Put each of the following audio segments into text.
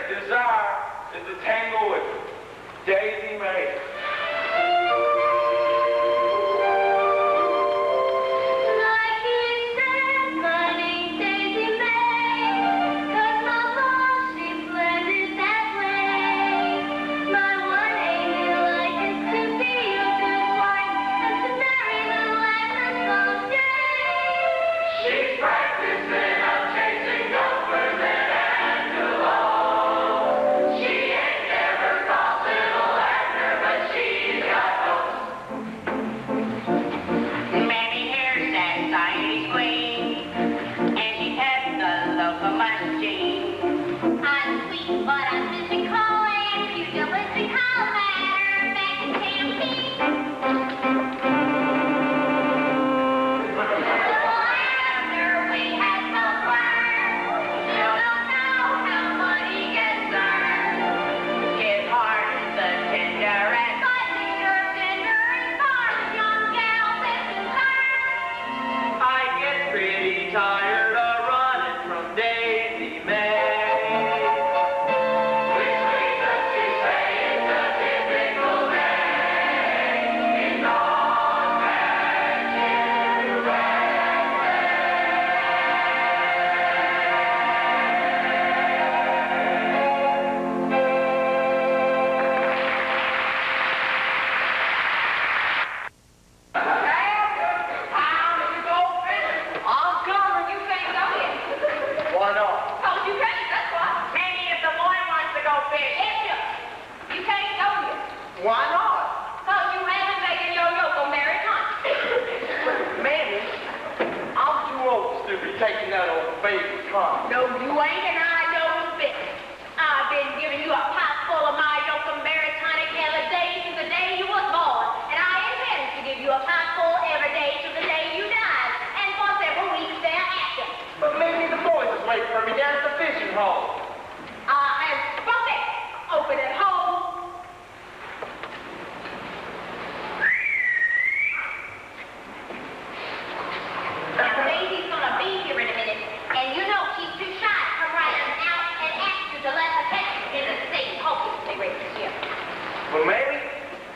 Desire is to tangle with Daisy Mae. She ain't never crossed Li'l Abner, but Well, maybe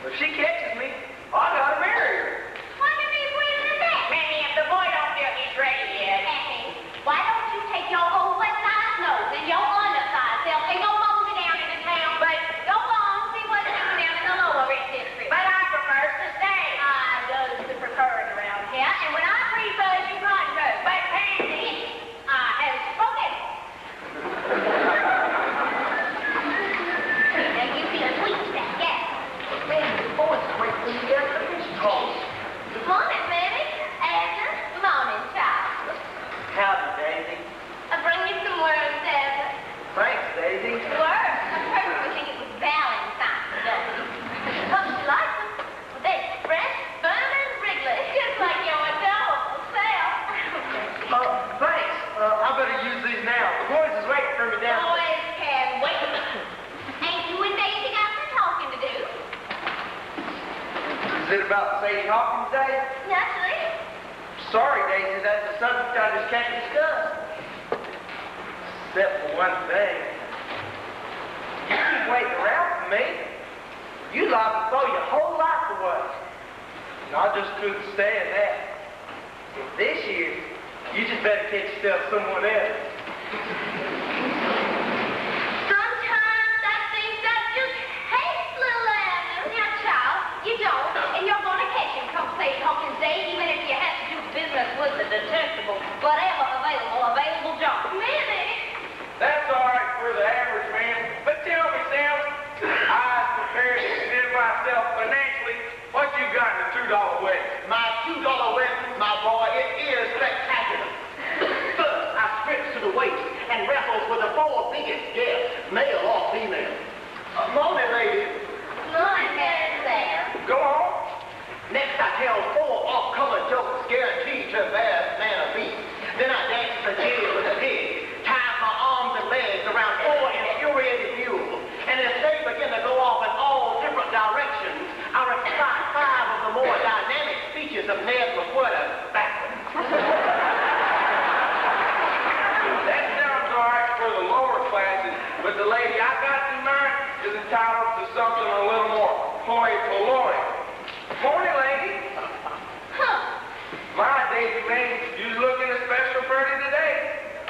if she catches me, I gotta marry her. What could be sweeter than that? Mammy, if the boy don't feel he's ready yet. Mammy, why don't you take your oversized nose and your undersized self and go mosey down into town? But Go on, see what's doing down in the lower rent district. I prefer to stay. I does the preferring around here, and when I pre-buzz, you con-buzz. But Pansy, I have spoken. Now you feel sweet that gas. Good morning, Mammy. Abner, good morning, child. Howdy, Daisy. I bring you some worms, Abner. Thanks, Daisy. Worms? I personally think it was Valentine's Day. Hope you like them. Well, they're fresh, firm, and wriggly, just like your adorable self. Thanks. I better use these now. The boys is waiting for me down. Boys can wait. Ain't you and Daisy got some talking to do? Is it about Sadie Hawkins Day? Naturally. Sorry, Daisy, that's a subject I just can't discuss. Except for one thing. You keep waiting around for me. You like to throw your whole life away. And I just couldn't stand that. And this year, you just better catch yourself someone else. Sometimes I think that just hates Li'l Abner. Now, child, you don't, and you're gonna catch him come Sadie Hawkins Day, even if you have to do business with the detestable, whatever available job. Mammy! That's all right for the average man. But tell me, Sam, I was prepared to extend myself financially. What you got in the $2 wedding? My $2 wedding, my boy, it is spectacular. First, I strips to the waist and wrestles with the 4 biggest guests, male or female. Morning, ladies. Morning, Sam. Go on. Next, I tell 4 off-color jokes guaranteed to embarrass man or beast. Then I dance the jig with the pig, tie my arms and legs around 4 infuriated mules. And as they begin to go off in all different directions, I recite 5 of the more dynamic speeches of Ned McQuarrie backwards. That sounds all right for the lower classes, but the lady I got to marry is entitled to something a little more hoi-polloi. Morning, lady. Huh. My Daisy Mae, you looking especial pretty today.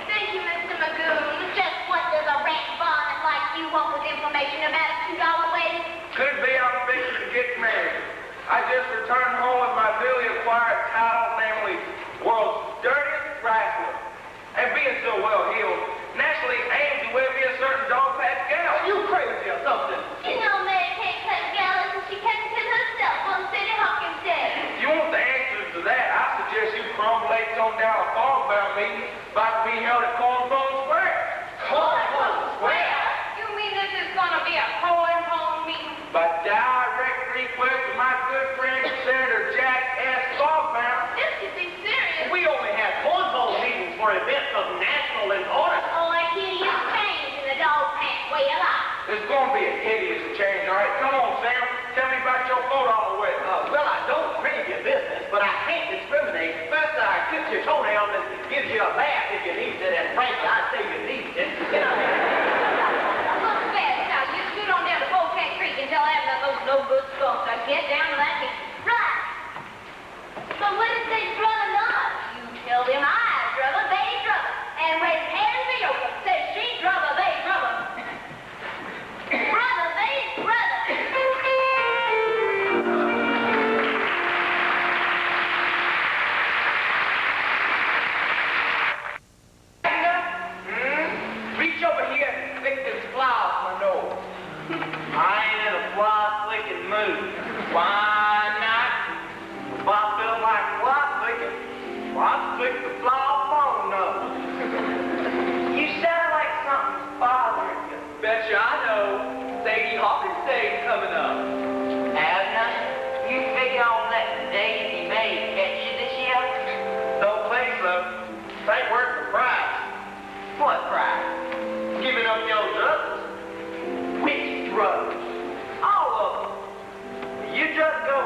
Thank you, Mr. Magoon. Just what does a rat bonnet like you want with information about a $2 wedding? Could be I'm fixing to get married. I just returned home with my newly acquired title, namely World's Dirtiest Wrestler. And being so well-heeled, naturally aimed to win me a certain dog-pack gal. Are you crazy or something? You know Mary can't cut gallons and she can't hit herself on Sadie Hawkins Day. If you want the answers to that, I suggest you crumb legs on down a fog-bound meeting about to be held at Cornbone Square. Cornbone Square? You mean this is gonna be a cornbone meeting? By direct request of my good friend, Senator Jack S. Fogbound. This could be serious. We only have cornhole meetings for events of national importance. Or a hideous change in the dog pants way of life. There's going to be a hideous change, all right? Come on, Sam. Tell me about your $4 wedding. Well, I don't crave your business, but I can't discriminate. First, I clip your toenails and gives you a bath if you need it, and frankly, I say you need it. You know. Look fast now. You scoot on down to Polecat Creek and tell Abner those no good skunks. I get down to that meeting. Right. But when it says brother not, you tell them I brother, they brother. And when Harry Yoakum says she brother, they brother. Brother, they brother. Reach over here and flick this fly off my nose. I ain't in a fly-flicking mood. Why not? If I feel like fly-flicking, I'd flick the fly off my own nose. You sound like something's bothering you. Betcha I know. Sadie Hawkins Day's coming up. Abner, you figure on letting Daisy Mae catch you this year? Don't think so. Ain't worth the price. What price? Giving up your drugs. Which drugs? All of them. You just go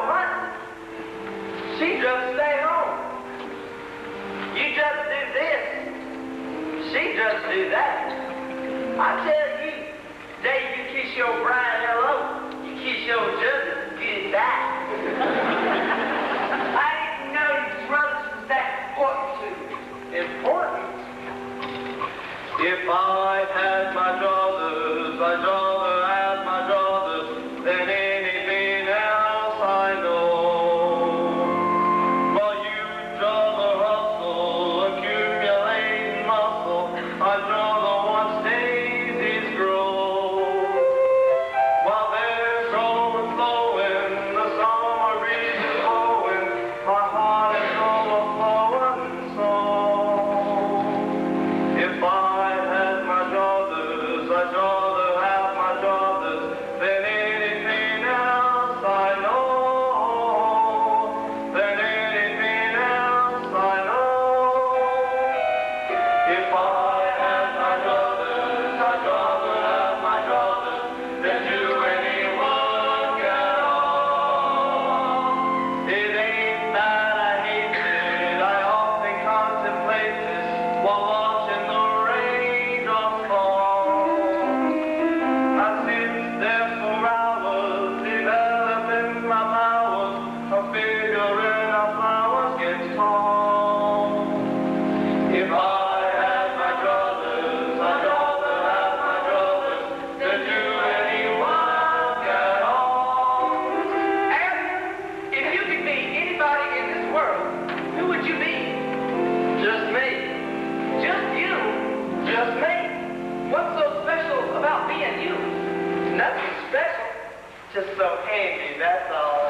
Just so handy, that's all.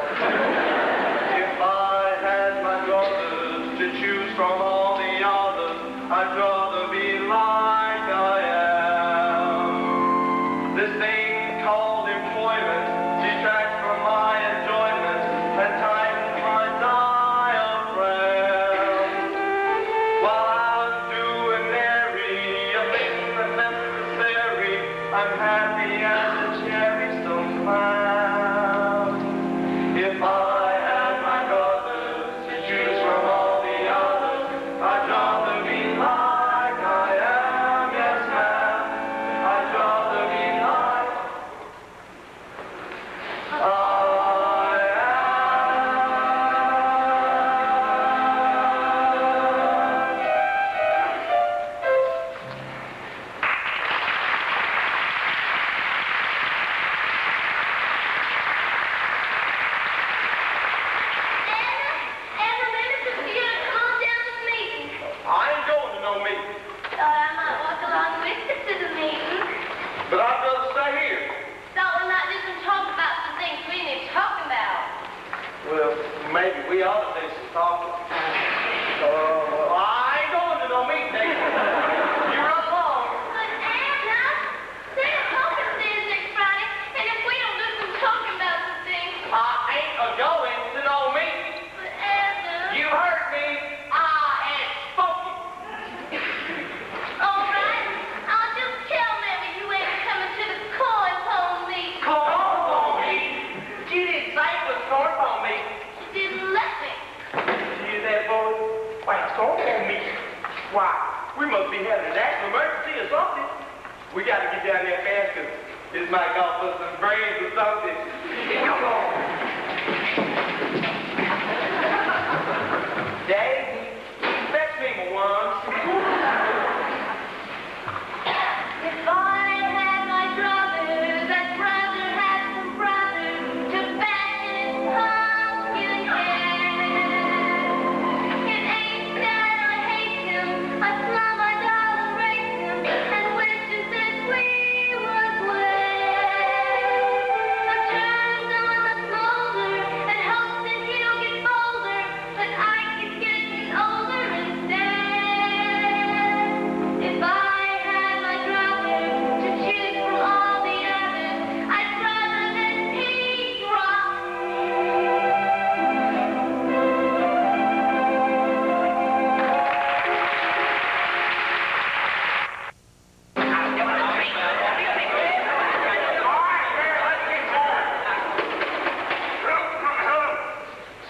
If I had my brothers to choose from all the others, I'd rather be like I am. This thing called employment detracts from my enjoyment and tightens my diaphragm. While out doing merry, a thing that's necessary, I'm happy as a cherry-stone cloud. If I had my brothers to choose from all the others, I'd rather be like I am, yes ma'am. I'd rather be like I Anna, Minister, you gonna come on down to the meeting? I ain't going to no meeting, Thought I might walk along with you to the meeting. but I'd rather stay here. Thought we might do some talk about some things we need to talk about. Well, maybe we ought to do some talking. Well, I ain't going to no meeting, Daisy. You run along. But Anna, they're talking to us next Friday, and if we don't do some talking about some things, I ain't a-going to no meeting. but Anna, You heard me. I ain't spoken. all right, I'll just tell Mary you ain't coming to the coin pole meeting. Cornball me. You didn't say it was cornball me. She didn't let me. You hear that, boy? Why, it's cornball me. Why, we must be having a national emergency or something. We got to get down there fast because this might cost us some brains or something. Come on. Daisy, fetch me my ones. If I had my brothers, I'd rather have some brothers to back his pumpkin head. It ain't that I hate him, I slum my dollar race him, and wishes that we was wed. I turns on the smolder and hopes that he'll get bolder, but I could get him older instead. If I had my brothers to choose from all the others, I'd rather that he dropped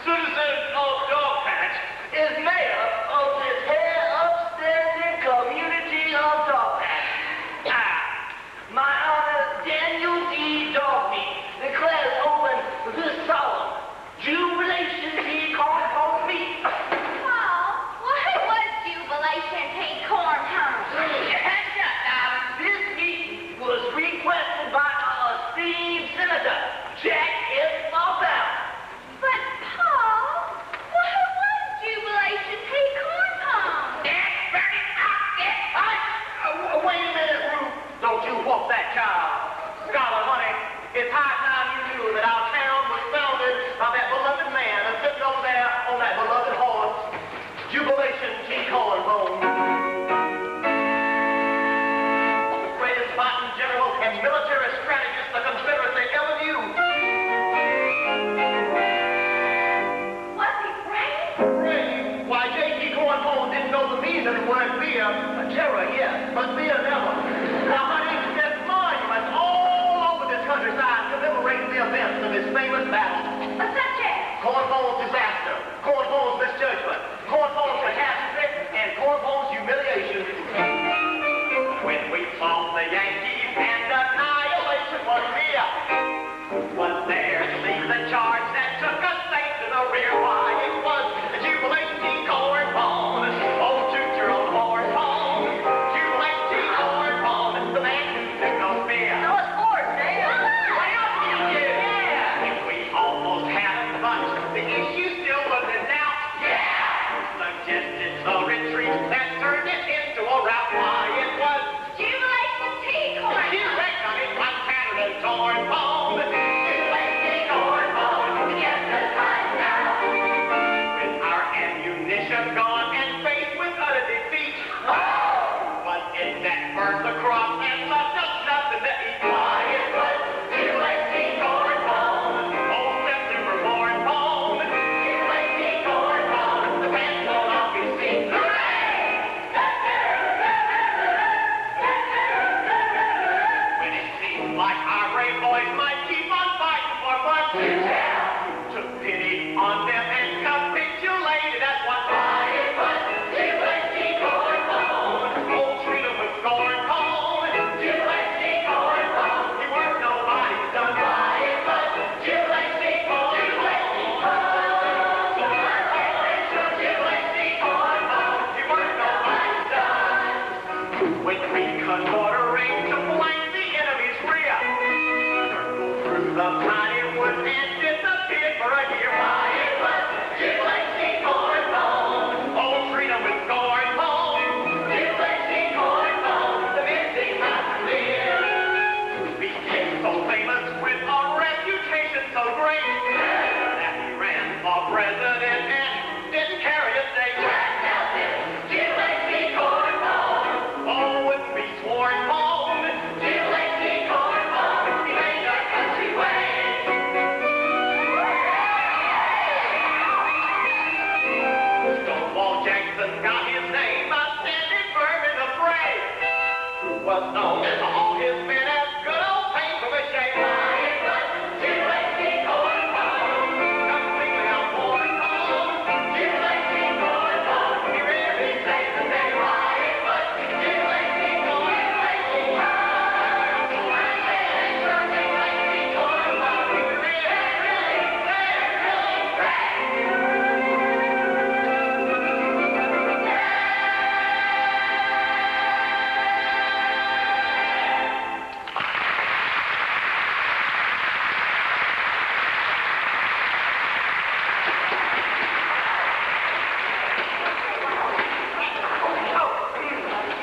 Citizen of Dog Patch is mayor of this here upstanding community of Dog Patch. My Honor, Daniel D. Dogby declares open this solemn jubilation tea corn pole meeting. Paul, why was jubilation tea corn pone? Catch up, now. This meeting was requested by our esteemed Senator, Jack S. Martell. But Paul, why was jubilation tea corn pone? Wait a minute, Ruth. Don't you whoop that child. Scholar, honey, it's high time you knew that our town was founded by that beloved man that's sitting over there on that beloved horse. Jubilation G. Cornbone. The greatest fighting general and military strategist the Confederacy ever knew. Was he brave? Brave? Why, J.G. Cornbone didn't know the meaning of the word fear. Terror, yes, but fear never. Now, honey, there's monuments all over this countryside commemorating the events of his famous battle. Such as? Cornbone's disaster, Cornbone's misjudgment, Cornbone's catastrophe, and Cornbone's humiliation. When we fought the Yankees and annihilation was near, who was there to lead the charge that took us safe to the rear? Why, it was Jubilation Cornbone, old two-year-old Cornbone. Jubilation Cornbone, the man who knew no fear. So it's horse, eh? What else did he do? Yeah. If we almost had him, but the issue still wasn't out. Yeah. Suggested the retreat that turned it into a rout. Why, it was Jubilation tea corn corn and disappeared for a year. Why, it was UHC corn bone. Oh, treat 'em with corn bone. UHC corn bone, the missing mountaineer. Became so famous with a reputation so great that he ran for president and didn't carry a state. UHC corn bone. Oh, with me sworn bone. UHC corn bone. He made our country wait. Stonewall Jackson got his name by standing firm in the fray. Who was known to all his men as good old paper mache. UHC corn bone. Completely outworn bone. UHC corn bone. He really saved the day. Why, it was UHC corn bone. UHC corn bone. He really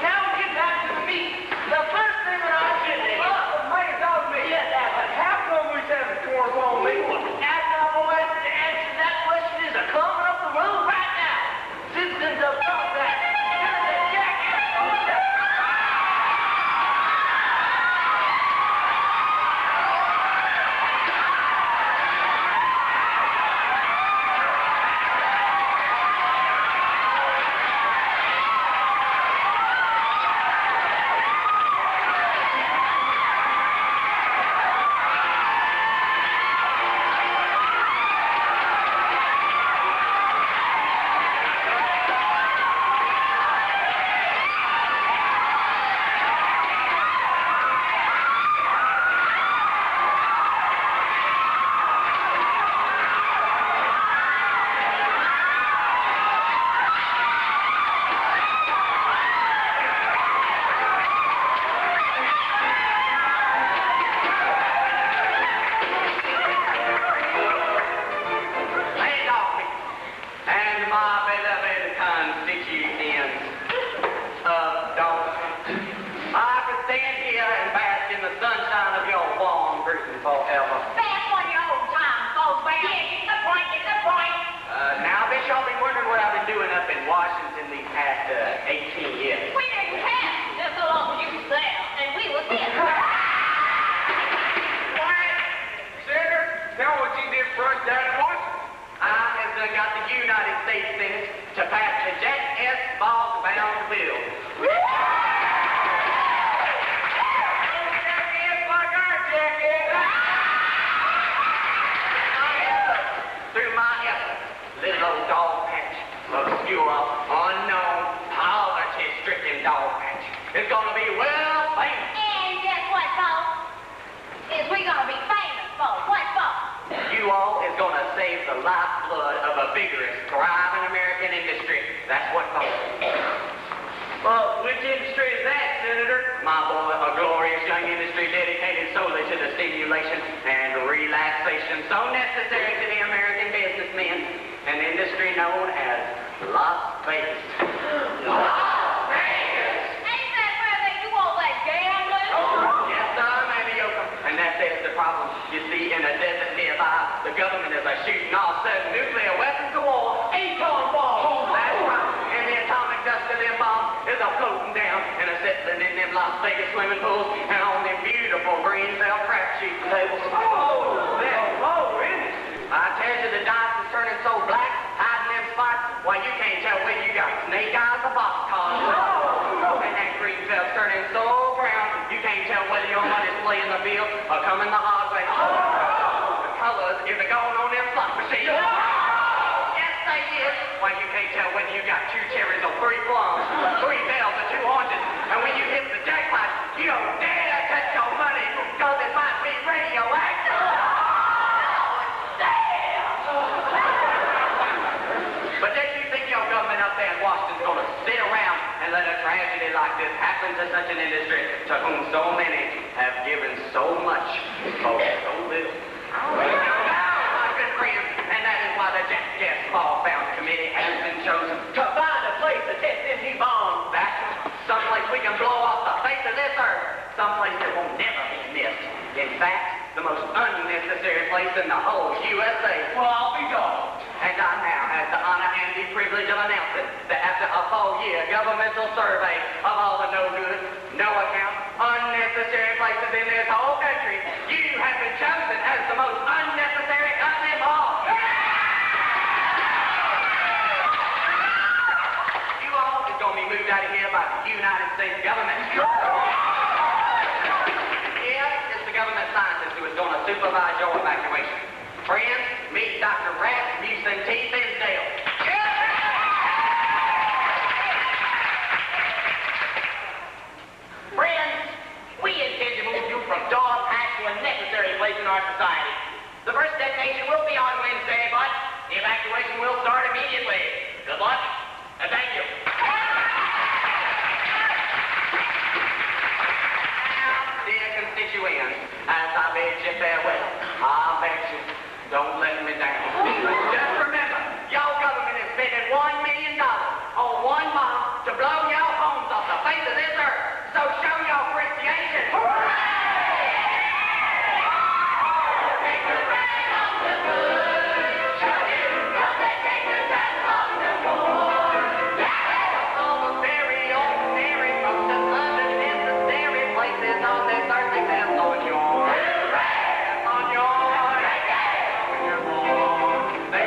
Now we get back to the meat. The first thing that I did is, make a dog meat. Yeah, how come we having corn bone meat? As I'm going to answer that question is a coming up the road right now. Citizens of Contact. and my beloved constituents of Dawson. I could stand here and bask in the sunshine of your warm greeting forever. Back on your old time, folks. Yeah, get the point, get the point. Now, bitch, y'all been wondering what I've been doing up in Washington these past 18 years. We didn't have just so long as you was there, and we was here. Senator, tell what you did for us down in Washington. I have got the United States Senate to pass the Jack S. Boggs-bound bill. Through my efforts, little old dog patch, obscure, unknown, poverty-stricken dog patch, is gonna be well famous. And guess what, folks? Is we gonna be famous, folks. What for? You all is gonna save the lifeblood of a vigorous, thriving American industry. That's what folks. Well, which industry is that, Senator? My boy, a glorious young industry dedicated solely to the stimulation and relaxation so necessary to the American businessmen. An industry known as Las Vegas. Las Vegas! Ain't that where they do all that gambling? Yes, sir, maybe Yokum. And that's the problem. You see, in a desert nearby, the government is shooting off certain nuclear weapons of war. Atom bombs! That's right. And the atomic dust of them bombs is floating down and settling in them Las Vegas swimming pools and on them beautiful green cell crap sheet tables. I tell you, the dice is turning so black, hiding them spots, why you can't tell whether you got snake eyes or boxcars. And that green felt's turning so brown, you can't tell whether your money's playing the field or coming the hard way. The colors is going on them slot machines. Yes, they is. Why you can't tell whether you got 2 cherries or 3 plums, 3 bells or 2 oranges. And when you hit the jackpot, you don't dare touch your money, because it might be radioactive. But then you think your government up there in Washington's going to sit around and let a tragedy like this happen to such an industry to whom so many have given so much for so little? unnecessary place in the whole USA. Well, I'll be darned. And I now have the honor and the privilege of announcing that after a full-year governmental survey of all the no-good, no-account, unnecessary places in this whole country, you have been chosen as the most unnecessary of them all. You all is going to be moved out of here by the United States government. Here is the government scientist who is going to supervise your evacuation. Friends, meet Dr. Rasmussen T. Finsdale. Friends, we intend to move you from dog pack to a necessary place in our society. The first detonation will be on Wednesday, but the evacuation will start immediately. Good luck, and thank you. Now, dear constituents, as I bid you farewell, I beg you, don't let me down. Just remember, your government is spending $1 million on 1 bomb to blow your homes off the face of this earth. So show your appreciation. Take your brand off the wood. Show you don't they take your brand off the wood. All the very ordinary, most unnecessary places on this earth except on yours. On yours. They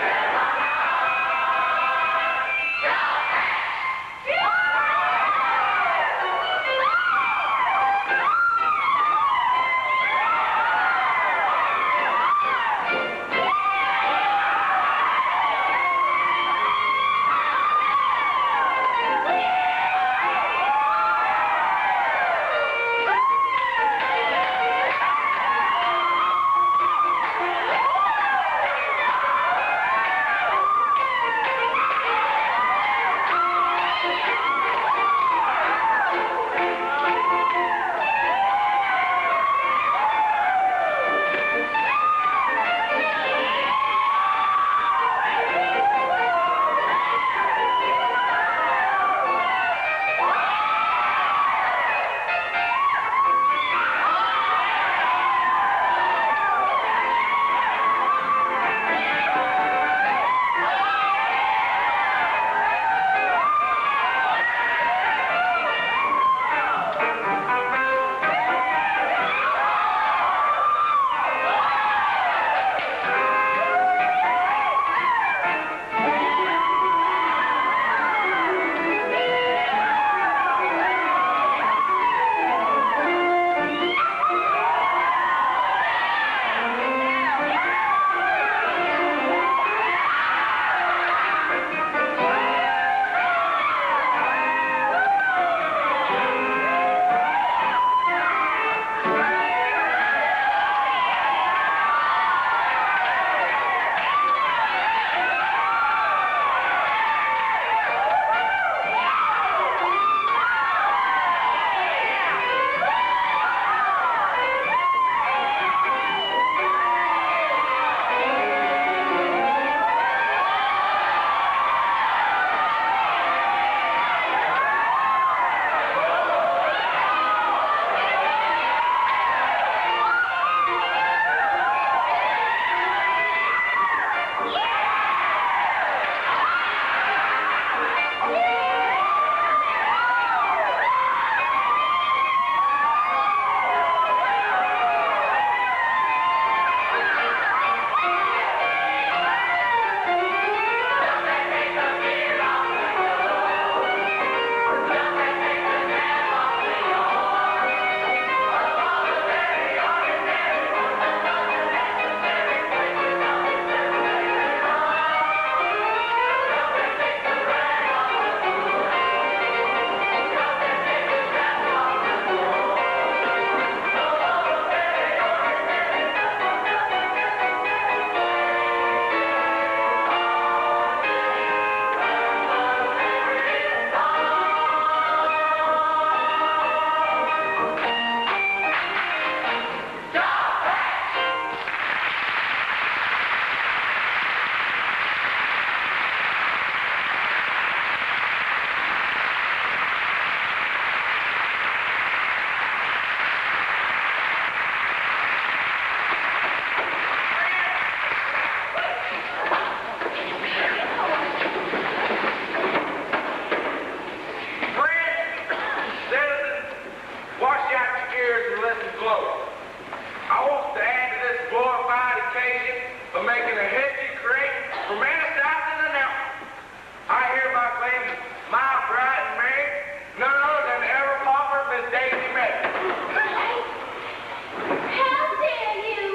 making a hedgy creek from any south to the north. I hereby claim my bride and maid, none other than ever pauper Miss Daisy Mae. How dare you?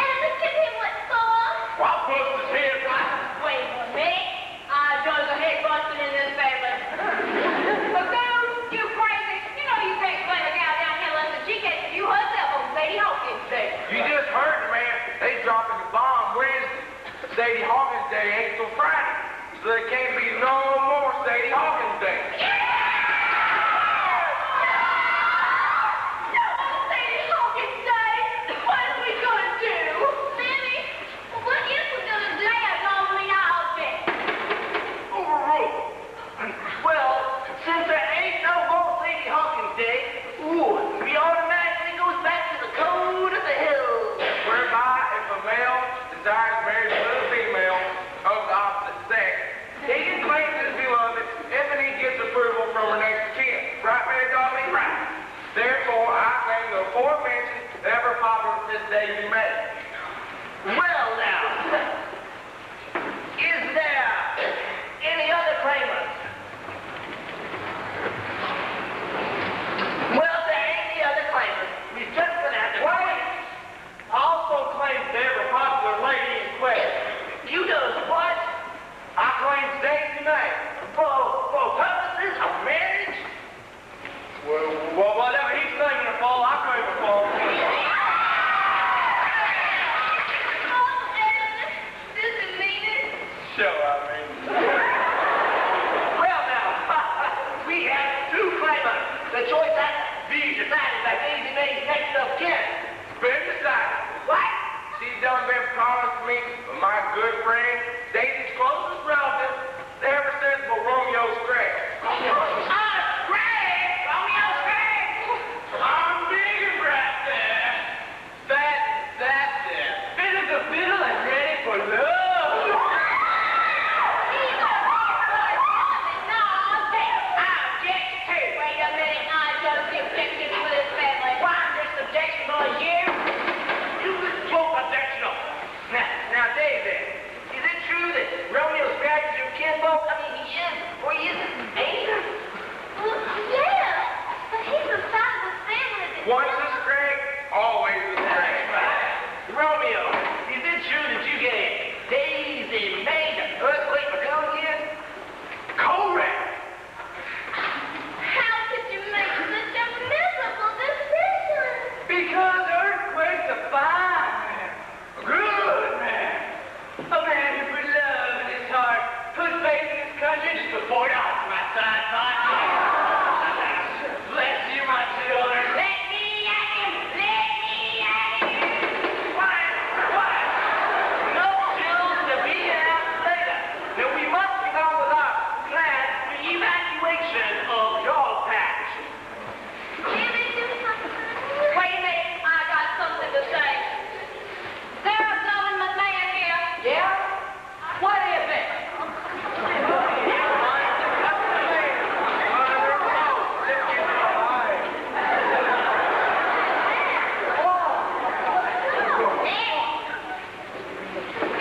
And look at him what for? What bust his head, right? Wait a minute. I does a head busting in this family. But girl, you crazy. You know you can't blame a gal down here unless she gets you herself on Sadie Hawkins Day. You just heard the man. They dropping the bomb Wednesday. Sadie Hawkins Day ain't till Friday. So there can't be no more Sadie Hawkins Day. Sadie Hawkins Day? What are we gonna do? Mammy, what is we gonna do? That's all we object. Overruled. Well, since there ain't no more Sadie Hawkins Day, we automatically goes back to the code of the hills. Whereby if a male desires marriage with a female of the opposite sex, he can claim his beloved if and he gets approval from her next of kin. Right, Mary Darling? Right. Therefore, I claim the aforementioned ever popular Miss Daisy Mae. Well now, is there any other claimants? Well, if there ain't any other claimants, we're just gonna have to wait. I also claim the ever popular lady in question. You does what? I claim Daisy Mae. For purposes of marriage? Well, whatever he's claiming her for, I claim her for. Oh, Ellen, this is meaning. Sure, I mean. Well now, we have two claimants. The choice has to be decided by Daisy Mae's next of kin. Been decided. What? She done been promised me by my good friend, Daisy's closest relative, ever since Romeo Scragg. Greg! Romeo Greg! I'm digging right there. That's it. Fiddle the fiddle and ready for love. He's a big boy, no, I object to. wait a minute, I just objected to this family. Why this objectionable is you? You both objectionable. Now, Daisy, is it true that Romeo Scragg is your kinfolk? I mean, he is, or he isn't, ain't he? Well, yeah, but he's a side of the family that... Once a Scragg, always a Scragg. Romeo, is it true that you gave Daisy Mae the earthquake become here? Correct. How could you make such a miserable decision? Because earthquakes are fine, man. Good, man. A man who put love in his heart, put faith in his country, just put $4 on my side pocket. Bless you, my children. Let me at him! Let me at him! What? No children to be out later. Now we must get on with our plan for evacuation of your patch. Jimmy, do something. Wait a minute, I got something to say. There's a government man here. Yeah? What is it?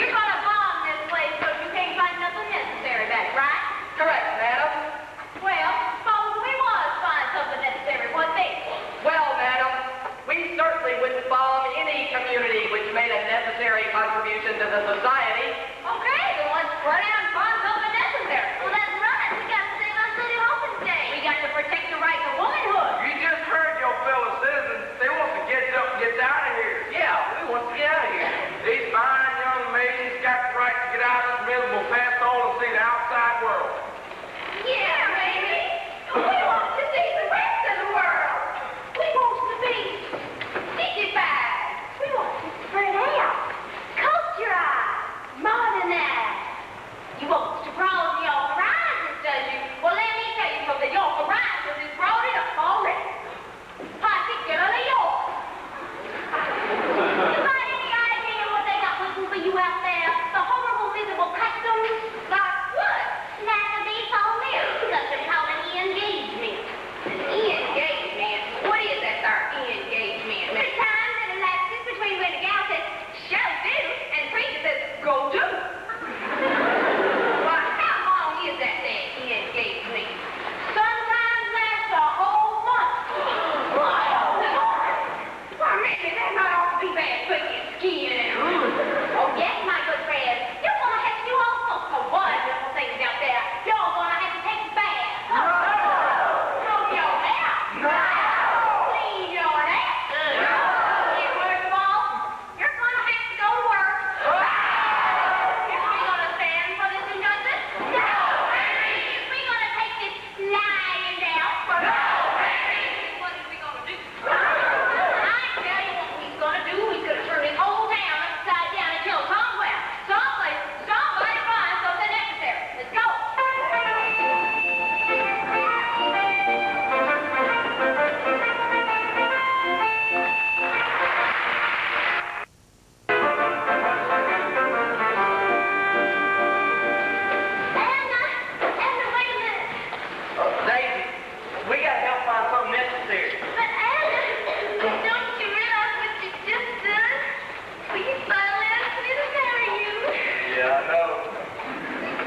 You're gonna bomb this place because you can't find nothing necessary back, right? Correct, madam. Well, suppose we was find something necessary, what then? Well, madam, we certainly wouldn't bomb any community which made a necessary contribution to the society. Okay, then let's run out and find something necessary. Well, that's right. We got to save our Sadie Hawkins Day. We got to protect the right to womanhood. You just heard your fellow citizens. They want to get up and get out of here. Yeah, we want to get out of here. These fine young maidens got the right to get out of this miserable fast hole and see the outside world. Yeah, baby. We want to see the rest of the world. We want to be dignified. We want to spread out. Culture eyes.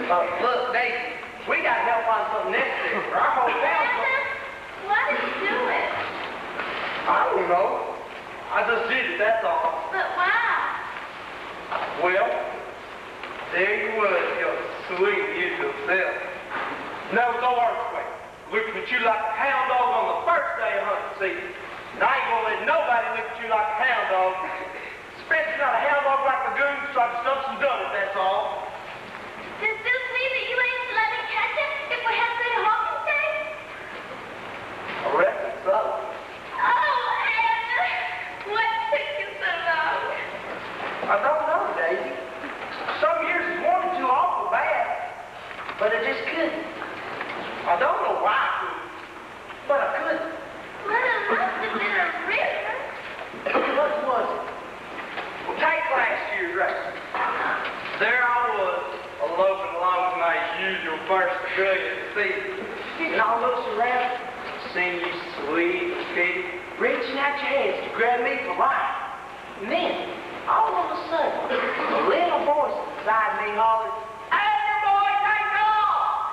Look, Daisy, we got to help find something necessary for our whole family. What are you doing? I don't know. I just did it, that's all. But why? Well, there you was, your sweet, usual self. There was no earthquake. Looking at you like a hound dog on the first day of hunting season. And I ain't gonna let nobody look at you like a hound dog. Especially not a hound dog like a goon, so I can stump some done it, that's all. Does this mean that you ain't let me catch it if we have good Hawkins Day? I reckon so. Oh, Abner, what took you so long? I don't know, Daisy. Some years it's wanted to awful bad, but I just couldn't. I don't know why I couldn't, but I couldn't. Well, it must have been a river. What was it? Well, take last year's race. There I was, eloping along with my usual first brilliant season. And I looks around, seeing you sweet and pretty, reaching out your hands to grab me for life. And then, all of a sudden, a little voice inside me hollered, "Abner boy, take off!"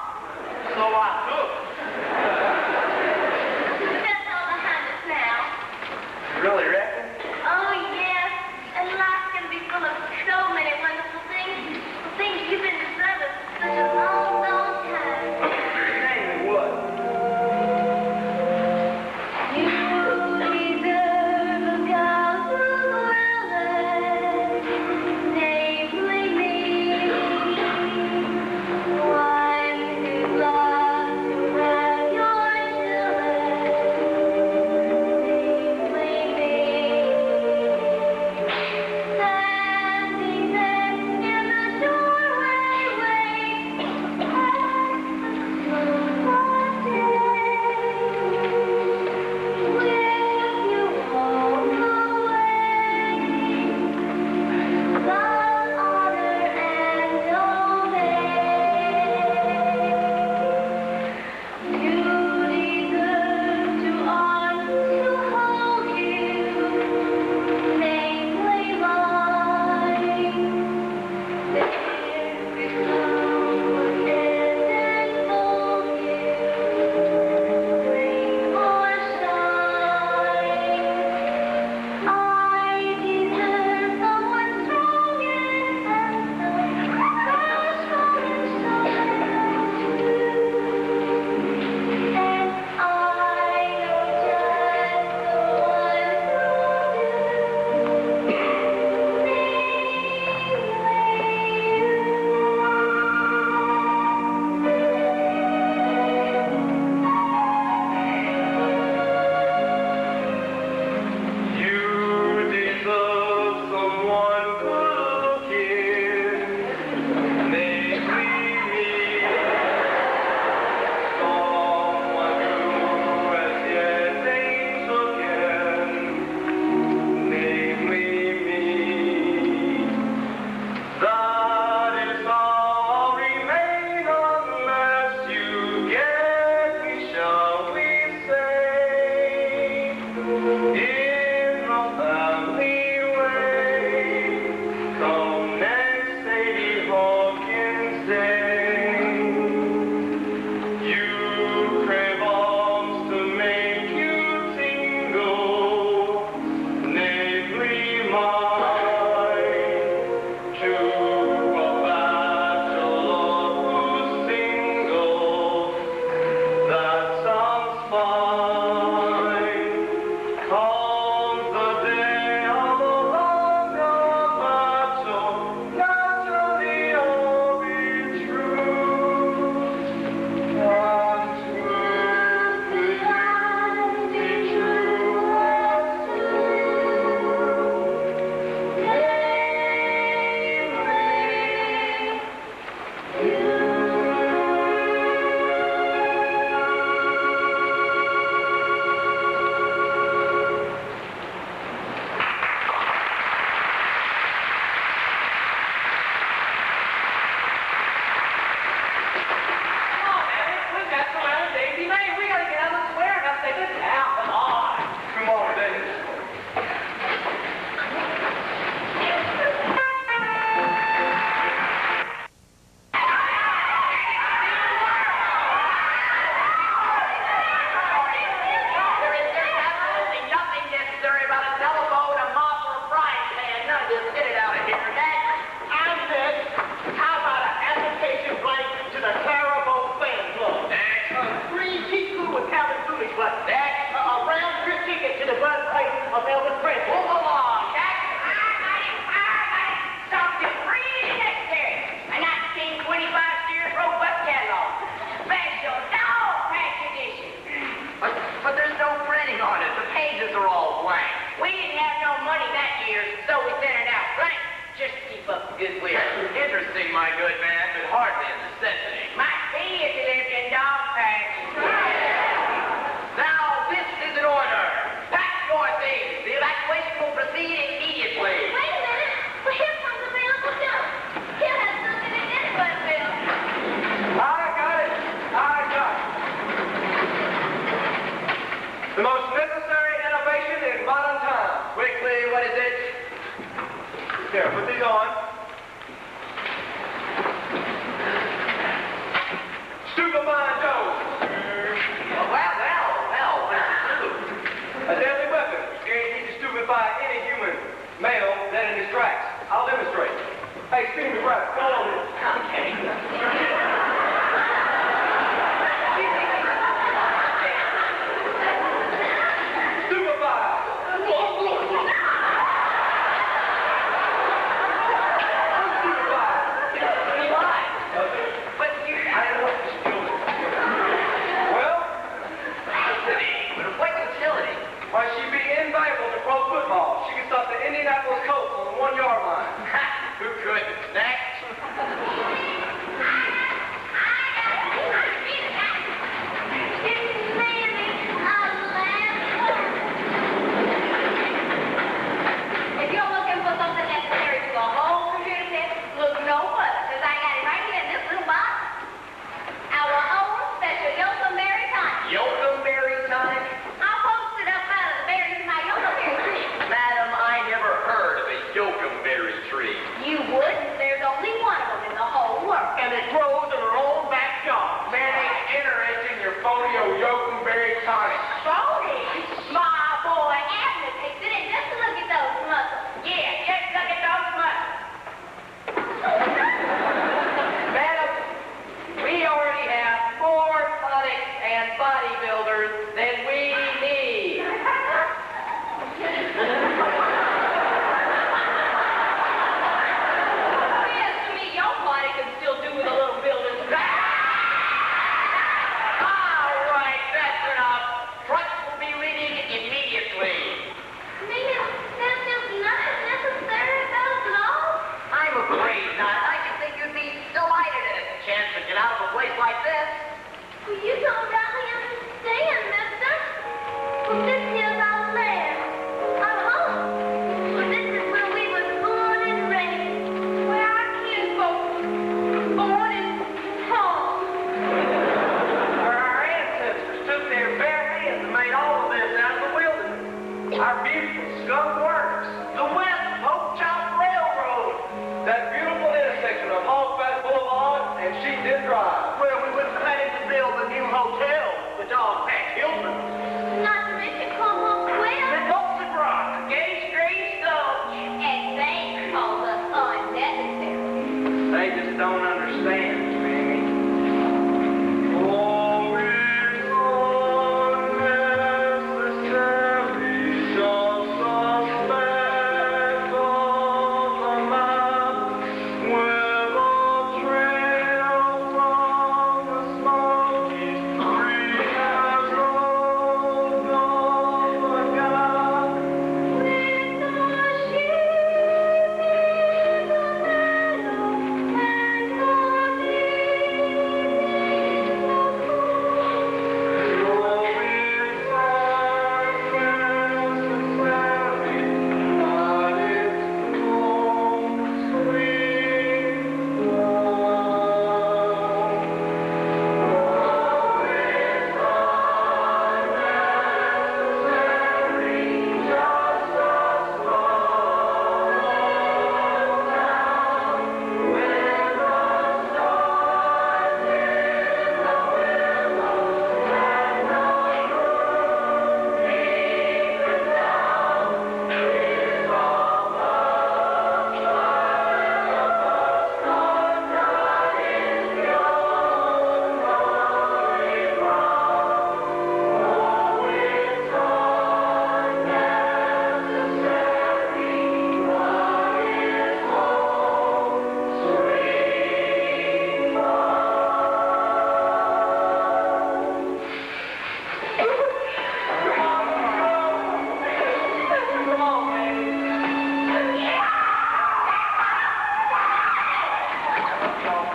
So I took. That's all behind us now. You really reckon? Oh, yes. And life's going to be full of so many wonderful things. Things you've been deserving for such a long, long time. Name me what? You deserve a godly loving, namely me. One who loves to have your children, namely me. Standing there in the doorway, waiting for the day. Will you walk away? Love, honor, and obey. You deserve to arms to hold you, namely mine. There is someone and enfold you, rain or shine. I deserve someone strong and handsome, so strong and so true. And I know just the one who You deserve someone good-looking, namely me. Someone who as yet ain't looking, namely me. That is all remain unless you get me, shall we say, in the family way. Come next, Sadie Hawkins Day. You crave arms to make you tingle, namely mine. To a bachelor who's single, that sounds fine. Comes the day of a longer battle, naturally all be true. And truth will be true as true. keep up the goodwill. Interesting, my good man, but hardly a necessity. Might be if you lived in dog tags. Now, this is an order. Pack your things. The evacuation will proceed immediately. Wait a minute. Well, here comes the man Uncle Joe. He'll have something in his butt, Bill. I got it. The most necessary innovation in modern times. Quickly, what is it? Here, put these on. Stupefying Joe. Well, what's it do? A deadly weapon, guaranteed to stupefy any human, male, dead in his tracks. I'll demonstrate. Hey, Stephen McGrath, come on in. Okay. Why, she'd be invaluable to pro football. She could stop the Indianapolis Colts on the 1-yard line. Who couldn't? Next. If you're looking for something necessary to the whole computer test, look no further, because I got it right here in this little box. Our own special Yoakumberry tonic. Yoakumberry tonic? I'll post it up out of the berries in my Yoakumberry tree. Madam, I never heard of a yoakumberry tree. You wouldn't. There's only one of them in the whole world. And it grows in her own backyard. Very interesting, your folio yoakumberry tonic. Phony. My boy Abner takes it in just to look at those muscles. Yeah, just look at those muscles. Madam, we already have more tonics and bodybuilders than we need. Yes, to me, your body can still do with a little building. All right, that's enough. Trucks will be leaving immediately. Maybe there's just nothing necessary about it all. I'm afraid not. I should think you'd be delighted at a chance to get out of a place like this. Well, you don't really understand, mister. Well, this here's our land. Our home. Well, this is where we was born and raised. Where our kinfolk was born and home. Where our ancestors took their bare hands and made all of this out of the wilderness. Our beautiful skunk works. The West Polk Chop Railroad. That beautiful intersection of Hogback Boulevard and Sheep Did Drive. Where we was planning to build a new hotel, the Dog Pack Hilton. Not to mention Como Square. The Tulsa Rock. Gay Street Stone. And they call us unnecessary. They just don't understand, Mamie. Oh, it's unnecessary, just a speck of a map with a trail from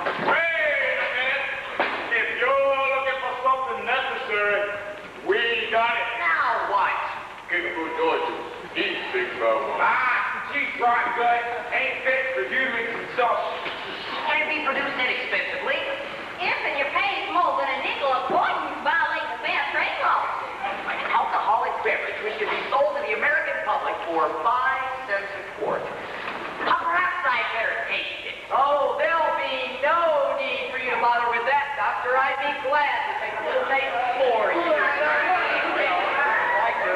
Wait a minute. If you're looking for something necessary, we got it. Now what? Give a good George. He's big trouble. Ah, she's right good. Ain't fit for human consumption. Can it be produced inexpensively? If and you're paying more than a nickel a quart, you violate the fair trade law. Like an alcoholic beverage which can be sold to the American public for 5 cents a quart. Perhaps I'd better taste it. Oh, there'll be no need for you to bother with that, Doctor. I'd be glad to take a little taste for you. Like to.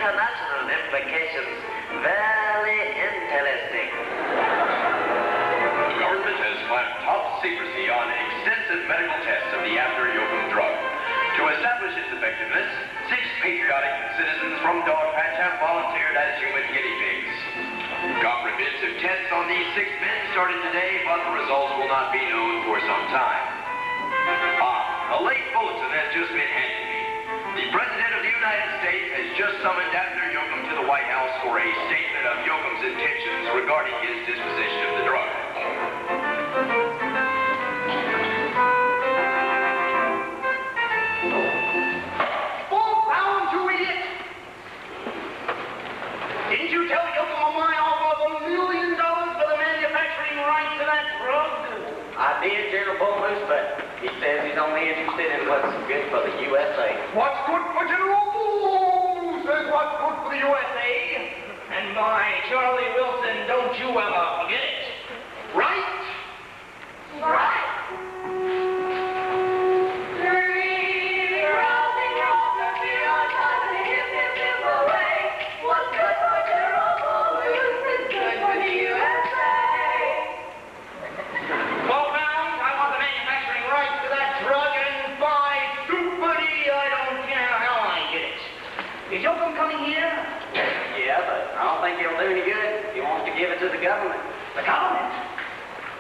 International implications very interesting. The government has slapped top secrecy on extensive medical tests of the Abner-Yoakum drug. To establish its effectiveness, 6 patriotic citizens from Dogpatch have volunteered as human guinea pigs. Comprehensive tests on these 6 men started today, but the results will not be known for some time. A late bulletin has just been handed me. The President of the United States has just summoned Abner-Yoakum to the White House for a statement of Yoakum's intentions regarding his disposition of the drug. Didn't you tell Yoakum of mine offer $1 million for the manufacturing rights to that drug? I did, General Bonus, but he says he's only interested in what's good for the USA. What's good for General Bonus is what's good for the USA. And my Charlie Wilson, don't you ever forget it. Right? Right. to the government. The government?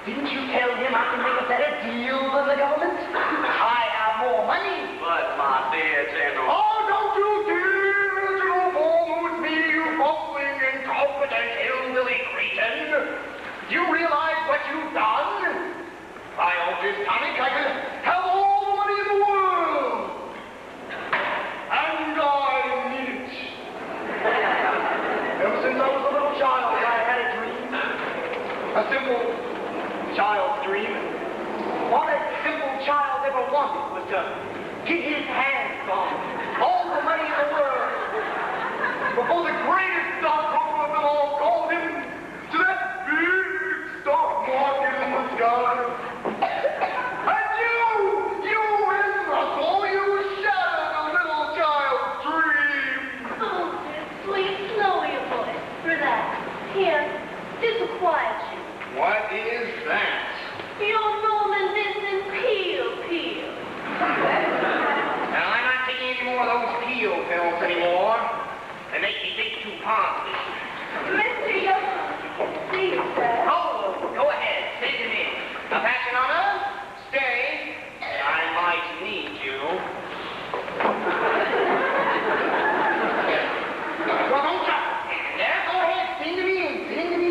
Didn't you tell him I can make a better deal than the government? I have more money. But, my dear General... Oh, don't you dare to oppose me, you bumbling, incompetent, hillbilly cretin. Do you realize what you've done? If I owned this tonic, I could have all the money in the world. And I need it. Ever since I was a little child, I had a dream. A simple child's dream. All that simple child ever wanted was to get his hands on all the money in the world before the greatest stockbroker of them all called him to that big stock market in the sky. And you in Russell, you shattered a little child's dream. Oh, dear, sweet, slow your voice. Relax. Here, this will quiet you. What is that? Your Norman Vincent Peel. Now, I'm not taking any more of those peel pills anymore. They make me think too positive. Mr. Young, please, sir. Oh, go ahead. Send him in. Now, Passion Honor, stay. I might need you. Well, don't drop it. There, go ahead. Send him in. Send him in.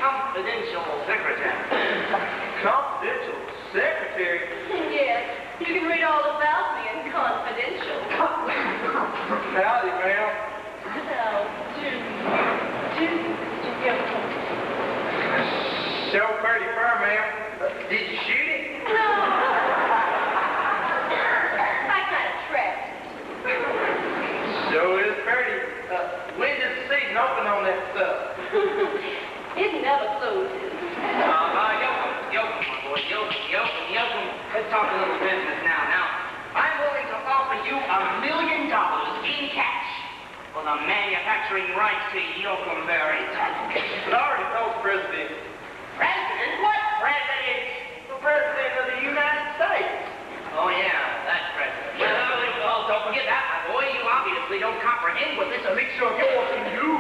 Confidential secretary. Confidential secretary? Yes, you can read all about me in Confidential. Howdy, ma'am. Now, do you ever... Show pretty fur, ma'am. Did you shoot it? No. I kind of trapped it. Sure is pretty. When does the season open on that stuff? It never closes. Yoakum, my boy, Yoakum. Let's talk a little business now. Now, I'm willing to offer you $1 million in cash for the manufacturing rights to Yoakum berries. But I already told the president. President? What president? The president of the United States. Oh, yeah, that president. Well, don't forget that, my boy. You obviously don't comprehend what this elixir of yours can do.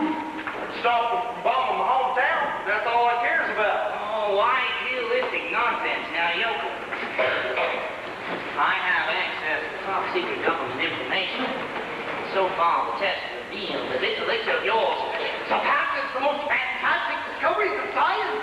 Stop them from bombing my hometown. That's all I cares about. Oh, idealistic nonsense. Now, Yoakum, I have access to top-secret government information. So far, the test revealed that this elixir of yours surpasses the most fantastic discoveries of science.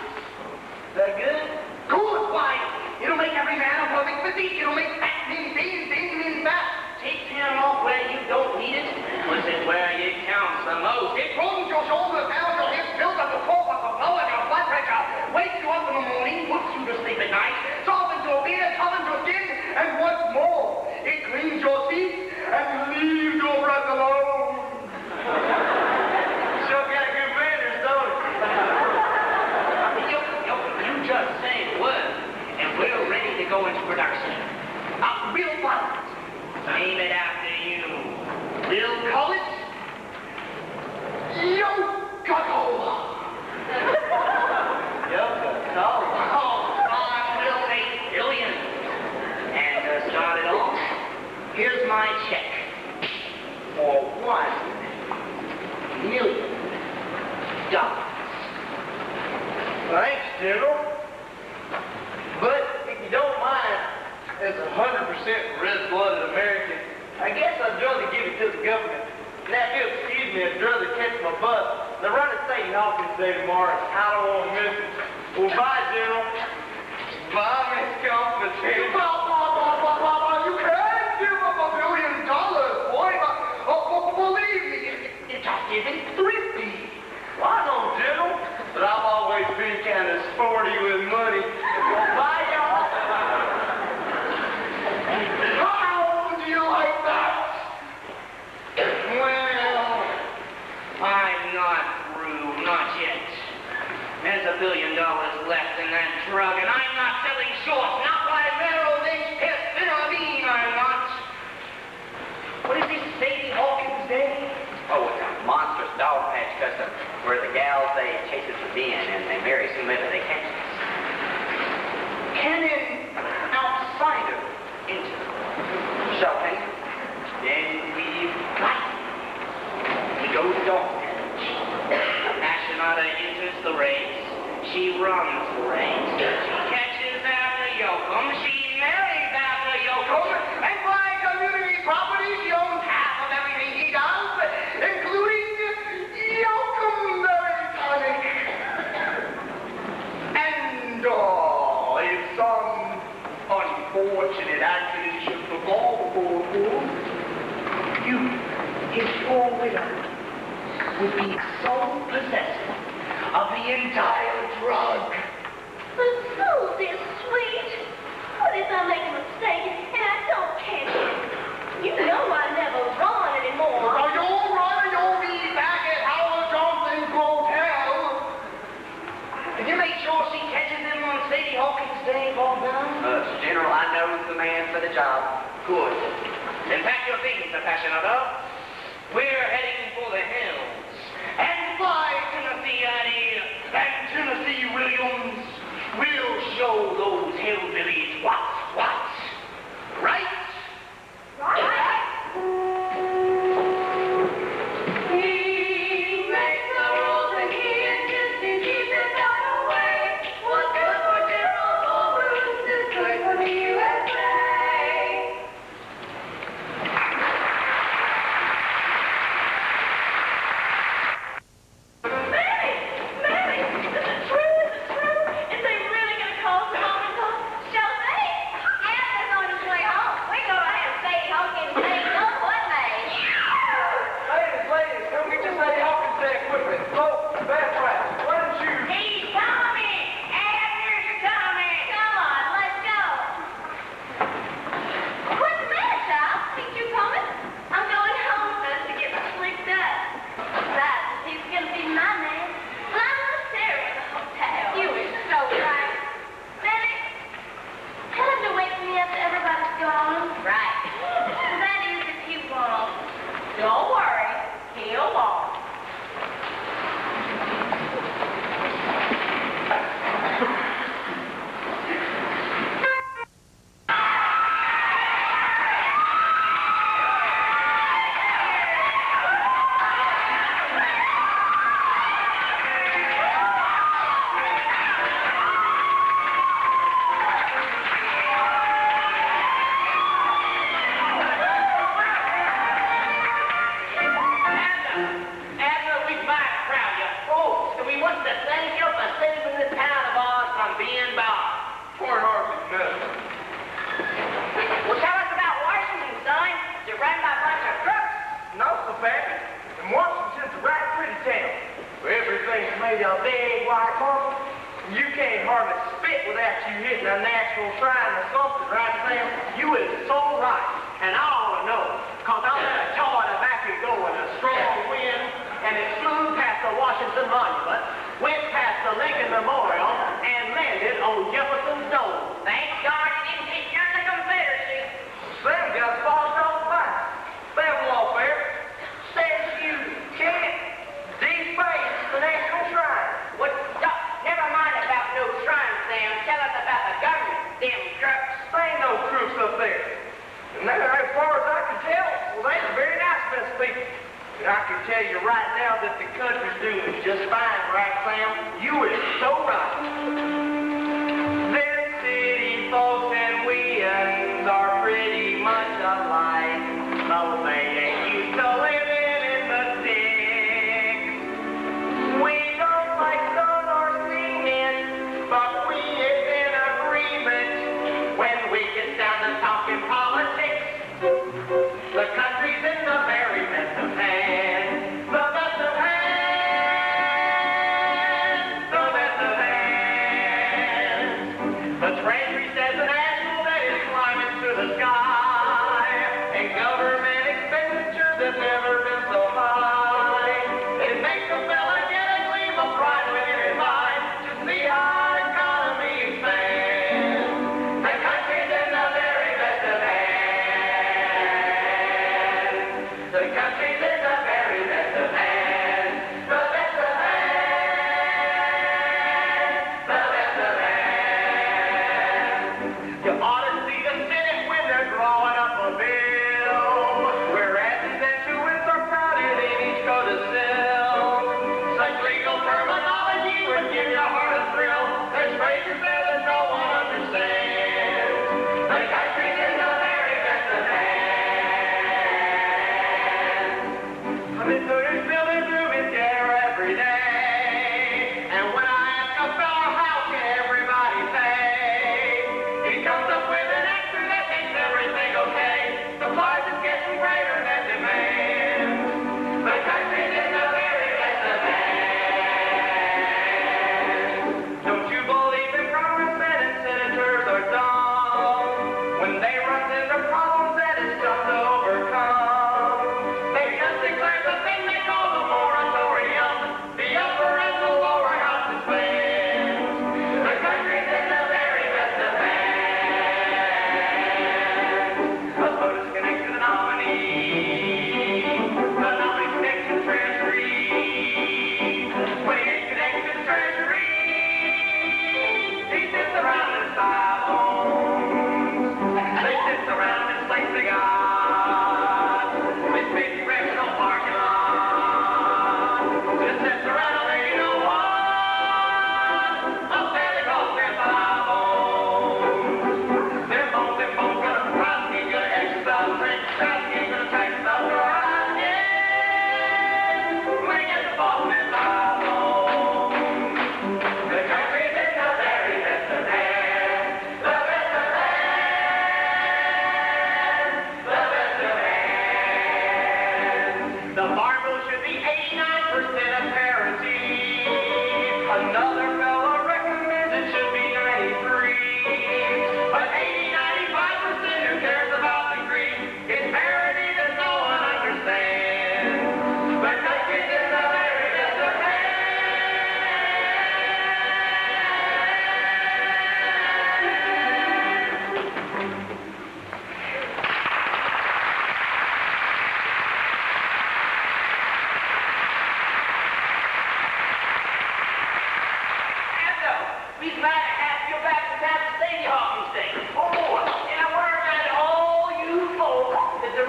Is that good? Good, why? It'll make every man a perfect physique. It'll make fat men thin fat. Take skin off where you don't need it. Puts it where it counts the most. It pulls your shoulders down, your hips, builds up the core muscle, lowers your blood pressure, wakes you up in the morning, puts you to sleep at night, softens your beard, colors your skin, and what's more, it cleans your teeth and leaves your breath alone. Sure got good manners, don't it? You just say the word, and we're ready to go into production. A real product. Name it after you. We'll call it Coca-Cola. Coca-Cola. Oh, we'll take billions. And to start it off, here's my check for $1 million. Thanks, General. But if you don't mind, as a 100% red-blooded American, I guess I'd rather give it to the government. Now, if you'll excuse me, I'd rather catch my bus. The run at St. Hawkins Day tomorrow. I don't want to miss it. Well, bye, General. Bye, Miss Confidential. You can't give up $1 million, boy. Believe me, it just isn't thrifty. Well, I know, General, but I've always been kind of sporty with money. Well, bye, y'all. How do you like that? Well, I'm not through, not yet. There's $1 billion left in that drug, and I'm not selling short, not by Merrill Lynch, I'm not. they chase us with men, and they marry soon after they catch us. Can an outsider enter? So, hey, Then we've got it. He goes on. Passionata enters the race. She runs the race. She catches after Yoakum. She marries after Yoakum. And by community property, she owns half of everything he does, including Yoakum Berry Tonic. And if some unfortunate accident should befall the poor fool, you, his poor widow, would be sole possessor of the entire drug. But Susie is sweet. What if I make a mistake and I don't catch it? You know I never run anymore. Now you'll run and you'll be back at Howard Johnson's motel. Did you make sure she catches him on Sadie Hawkins' day, Bob General, I know the man for the job. Good. Then pack your things, Passionata. We're heading for the hills. And by Tennessee Annie and Tennessee Williams, we'll show those hillbillies what's what. Right? He makes the rules and he insists to keep the dog away. What's good for General Bruce is good for the USA. Mary, is it true? Is they really going to call some mom and pop? Shall they? Abner's on his way home. We're going to have Sadie Hawkins say no what made. Ladies, come get your Sadie Hawkins Day equipment. Go, fast track. Why don't you... He's coming! Abner's coming! Come on, let's go. What's the matter, child? Think you coming? I'm going home first to get my slicked up. Besides, he's going to be my man. Well, I'm going to stay at the hotel. You are so right. Billy, tell him to wake me up till everybody's gone. Right. That is if you won't. Don't worry, he'll walk. Abner, we might proud you. Oh, and we want to thank you for saving this town of ours from being bombed. Point hardly nothing. Well, tell us about Washington, son. Is it run by a bunch of crooks? No, so Pappy. And Washington's a right pretty town. Where everything's made of big white marble. You can't hardly spit without you hitting a natural shrine or something, right, Sam? You is so right, and I ought to know, because I let a toy tobacco go in a strong wind, and it flew past the Washington Monument, went past the Lincoln Memorial, and landed on Jefferson's Dome. Thank God you didn't hit none of the Confederacy. Sam got bossed off fine. Sam Lawfare says you can't deface the national shrine. What? Never mind about no shrine, Sam. Tell us about the government, them crooks. There ain't no crooks up there. And there, as far as I can tell, well, they're very nice, Miss people. And I can tell you right now that the country's doing just fine, right, Sam? You is so right. This city folks and we'uns are pretty much alike. Though they ain't used to living in the sticks. We don't like sun or cement, but we is in agreement when we get down to talking politics. The country's in the very best of hands. The best of hands. The best of hands.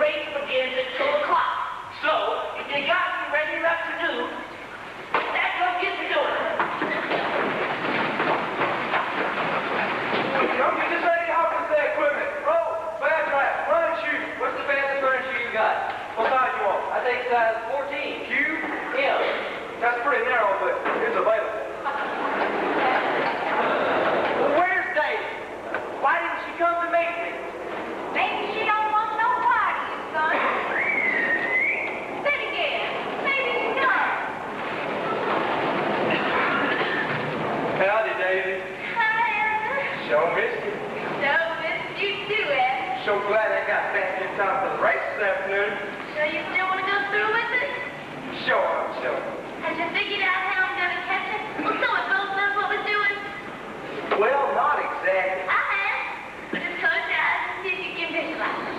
race begins at 2 o'clock. So, if you got some regular up to do, that's what gets to doing. Come get this lady off with that equipment. Roll, bad track, run and shoot. What's the fastest running shoe you got? What size you want? I think size 14. Q? Yeah. That's pretty narrow, but it's available. Well, where's Daisy? Why didn't she come to meet me? Maybe she don't want no part of you, son. Say it again. Maybe she does. Howdy, Daisy. Hi, Abner. Sure missed you. So missed you too, Abner. So glad I got back in time for the race this afternoon. So you still want to go through with it? Sure. Has you figured out how I'm going to catch it? Well, so it both knows what we're doing. Well, not exactly. I have. Just close your eyes and see if you can visualize it.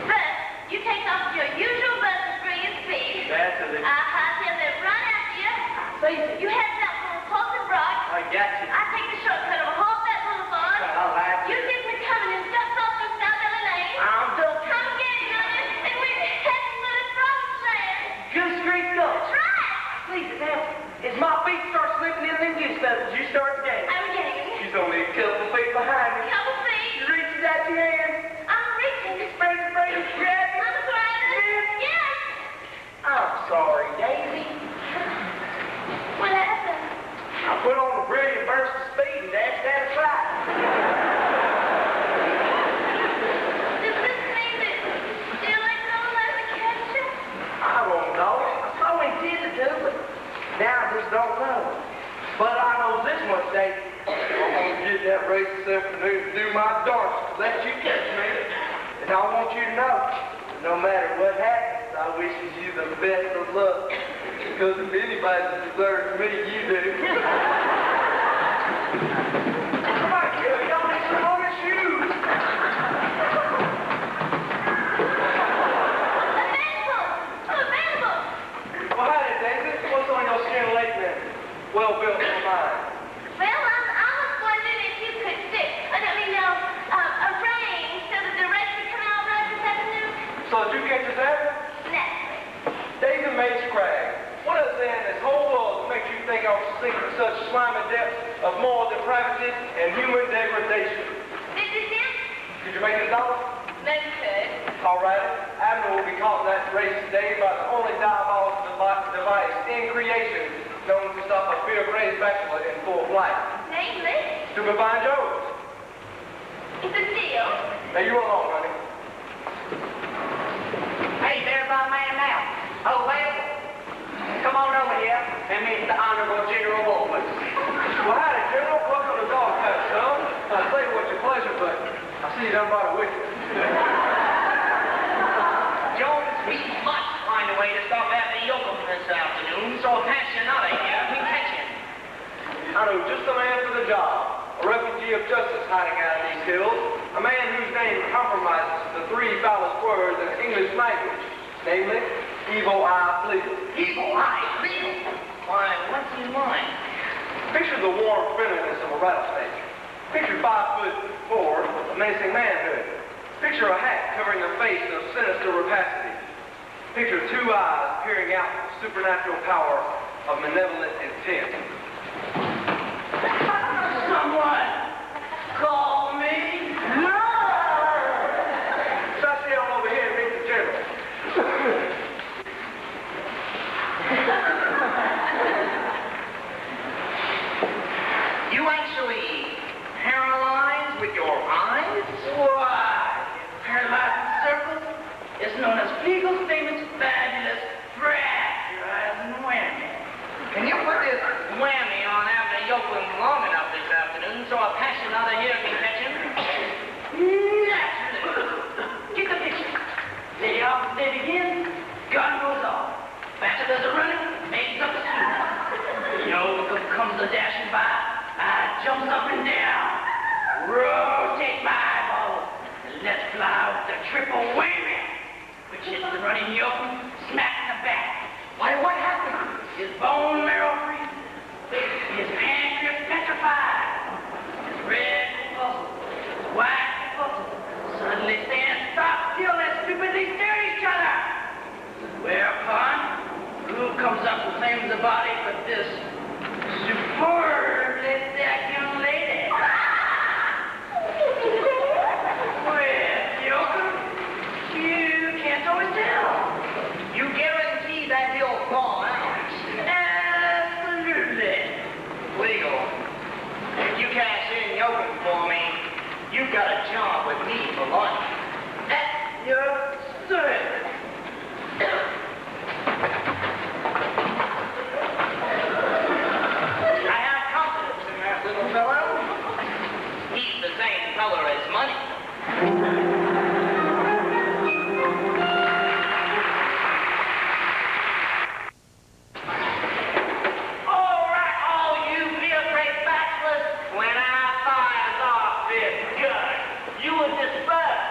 First, you take off your usual buzzer spring and speed. That's it. Till they run after you. See? You head out for a pulse and Bragg. I got you. I take the shortcut over Halsted Boulevard. I like You get me coming and duck off through South LA Lane. I'm done. Come get it, honey, and we're heading for the promised land. Good street go. That's right. Please, now, as my feet start slipping in them goose feathers, you start the game. I'm getting it. She's only a couple feet behind me. Couple She feet. reaches out your hand. I'm reaching. Sprays, grab it. I'm grinding. Yes. I'm sorry, Daisy. What happened? I put on a brilliant burst of speed and dashed down the track. Does this mean that still ain't gonna let me catch you? I don't know. I so intended to, but now I just don't know. But I know this much, Daisy. I'm gonna get that race this afternoon to do my darndest to let you catch me. And I want you to know, that no matter what happens, I wish you the best of luck. Because if anybody deserves me, you do. Come on, kid. Y'all need some more shoes. Available. Well, howdy, Daisy. What's on your skin late then? Well built for mine. Well, I was wondering if you could stick, arrange so that the rest could come out right this afternoon. So did you catch us after? Naturally. Daisy Mae Bragg. What is there in this whole world that makes you think I was sinking to such slimy depths of moral depravity and human degradation? $50 cents? Could you make it $1? Maybe could. All right. Abner will be caught in that race today by the only diabolical device in creation known to stop a pure grade bachelor in full flight. Namely, Stupefying Joes. it's a deal. Now you alone, honey. Hey, there's our man now. Oh, well, come on over here and meet the Honorable General Wolfman. Well, howdy, General. Welcome to the golf course, son. I say what's your pleasure, but I see you done brought a wicket. Jones, we must find a way to stop Abner Yoakum this afternoon, so a passionata here can catch him. I know just the man for the job. A refugee of justice hiding out in these hills. A man whose name compromises the 3 foulest words in the English language. Namely, evil eye fleetle. Evil eye, please. Why, what's in mind? Picture the warm friendliness of a rattlesnake. Picture 5'4" with a menacing manhood. Picture a hat covering the face of sinister rapacity. Picture 2 eyes peering out with the supernatural power of malevolent intent. Someone call me? No! Sassy on over here and meet the general. You actually paralyzed with your eyes? Why? Paralyzed in circles? It's known as legal statements of fabulous Bragg. Your eyes and whammy. Can you put this whammy on Abner Yoakum long enough this afternoon so a passionata here can catch him? Naturally. Get the picture. Lady off, they begin, gun goes off. Bachelors are running, maids up the street. Yoakum comes a dashing by, jumps up and down. Rotate my eyeballs, and let's fly with the triple whammy. Which hits the running Yoakum, smack in the back. Why, what happened? His bone marrow freezes. His pancreas petrified. His red puzzled. His white puzzled. Suddenly stands stock still as stupidly You got a job with me for lunch. At your service. I have confidence in that little fellow. He's the same color as money. All right, all you beer-break bachelors, when I fires off this gun, you will disperse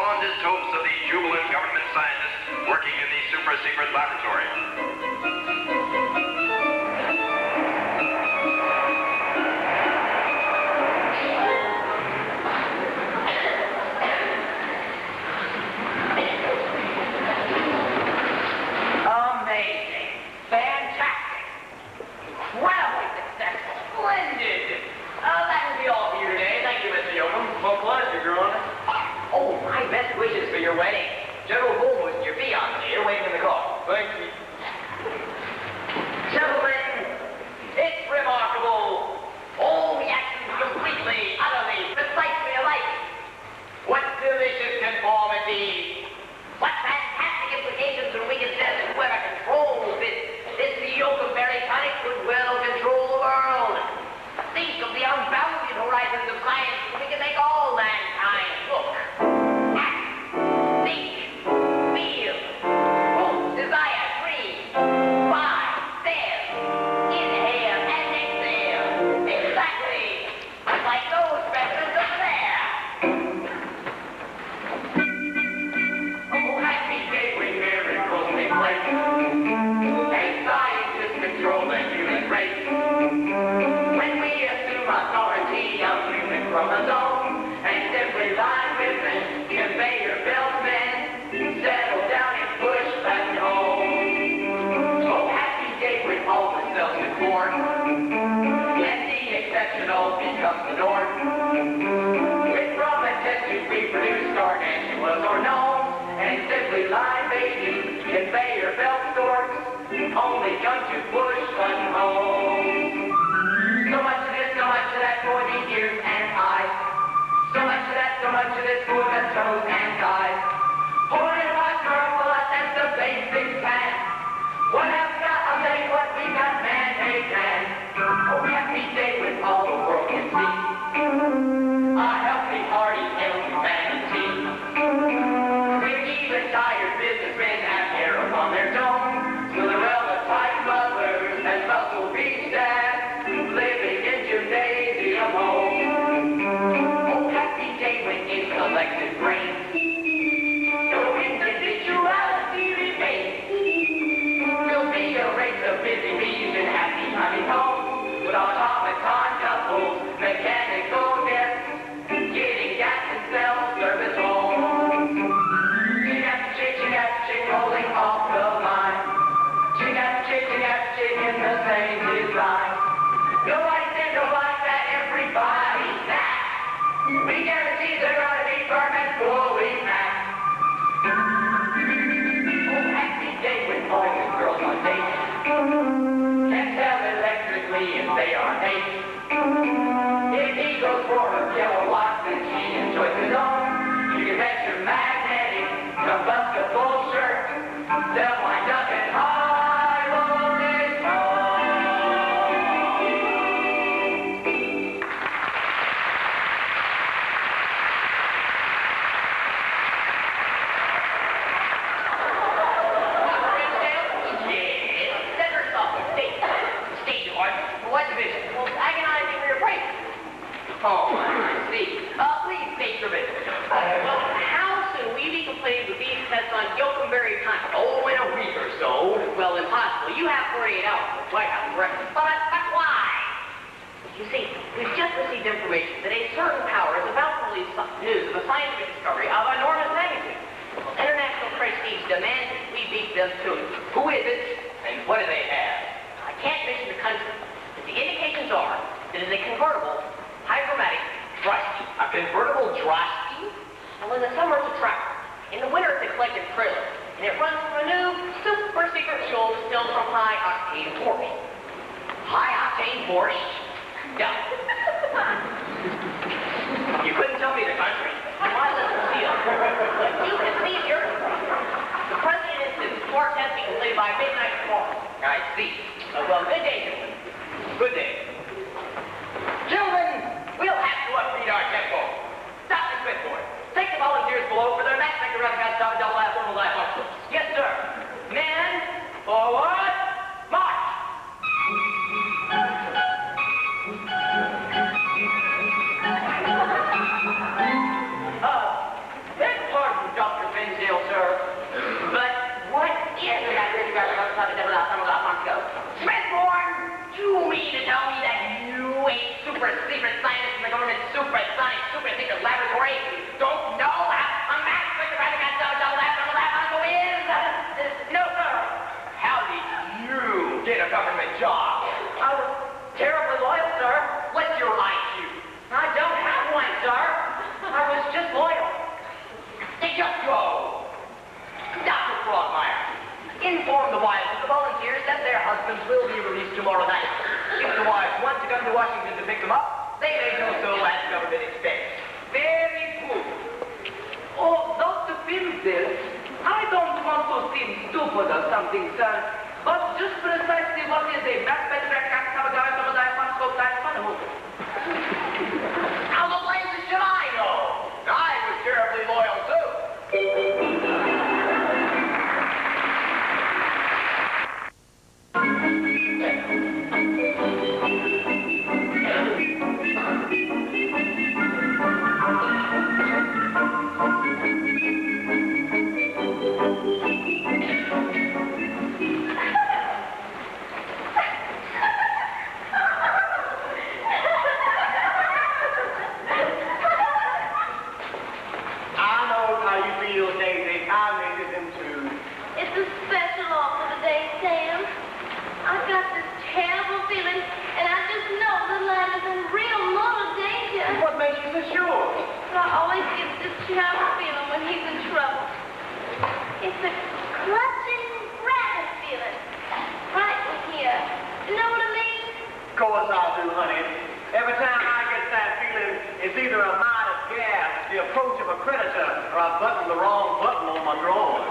fondest hopes of the jubilant government scientists working in the super-secret laboratory. Amazing. Fantastic. Incredibly successful. Splendid. That will be all for you today. Thank you, Mr. Yoakum. My pleasure, Your Honor. Oh, my best wishes for your wedding. General Bullwood and your fiancé are waiting in the car. Thank you. Gentlemen, it's remarkable. All reactions completely, utterly, precisely alike. What delicious conformity. What fantastic implications when we consider that whoever controls this Yoakum-berry tonic could well control the world. Think of the unbounded horizons of science where we can make all mankind look, act, think, feel, hope, desire, dream, find, stare, inhale, and exhale. Exactly. Unlike those specimens over there. Oh, happy day when miracles take place. A scientist control the human race. When we assume authority of human chromosomes and simply line with men, conveyor belt men, settle down and push button home. Oh, happy day when all the cells is born, and the exceptional becomes the norm. When from a test tube we produce gargantulas or gnomes, and simply line babies, conveyor belt storks, only come to push button home. So much of this, so much of that for the ears and eyes. So much of that, so much of this for the toes and thighs. Point and watch, circle us, that's the basic plan. What have we got? I'll tell you what we got, man-made man. Oh, happy day when all the world can see. A healthy, hearty, humanity. When even tired businessmen have hair upon their dome. Cinderella-type mothers and muscle beach dads living in gymnasium homes. Oh, happy day when intellective brains. No individuality remains. We'll be a race of busy bees and happy honeycombs with automaton couples, mechanical guests, getting gas and self-service homes. Chick, rolling off the line. Chick, in the same design. Nobody said nobody that, everybody's that. We guarantee they're gonna be vermin fully packed. Oh, happy day when boys and girls on dates can tell electrically if they are mates. If he goes for her kilowatts and she enjoys his own, you can bet your magnetic, combustible shirt, they'll wind up in high voltage home. What division? Well, agonizing for your break. Oh, I see. Please state your business. Well, how soon will you be completed with these tests on Yoakum-berry tonic? Oh, in a week or so. Well, impossible. You have 48 hours. The White House record. But why? You see, we've just received information that a certain power is about to release news of a scientific discovery of enormous magnitude. Well, international prestige demands that we beat them to it. Who is it, and what do they have? I can't mention the country. The indications are that it is a convertible hydromatic dry ski. A convertible dry ski? Well, in the summer it's a tractor. In the winter it's a collective trailer. And it runs from a new super secret fuel distilled from high-octane borscht. High-octane borscht? Yeah. You couldn't tell me the country. Why let us see it? You can see it here. The president insists more testing completed by midnight tomorrow. I see. Well, good day, gentlemen. Good day. Gentlemen, we'll have to upbeat our tempo. Stop the switchboard. Take the volunteers below for their match maker roundhouse double last one last one. Yes, sir. Men, forward, march. this. I don't want to seem stupid or something, sir, but just precisely what is a How the blazes should I know? I was terribly loyal, too. It's a special offer today, Sam. I've got this terrible feeling, and I just know the lad is in real mortal danger. What makes you so sure? I always get this terrible feeling when he's in trouble. It's a clutching, grabbing feeling. Right in here. You know what I mean? Of course I do, honey. Every time I get that feeling, it's either a mite of gas, the approach of a predator, or I've buttoned the wrong button on my drawers.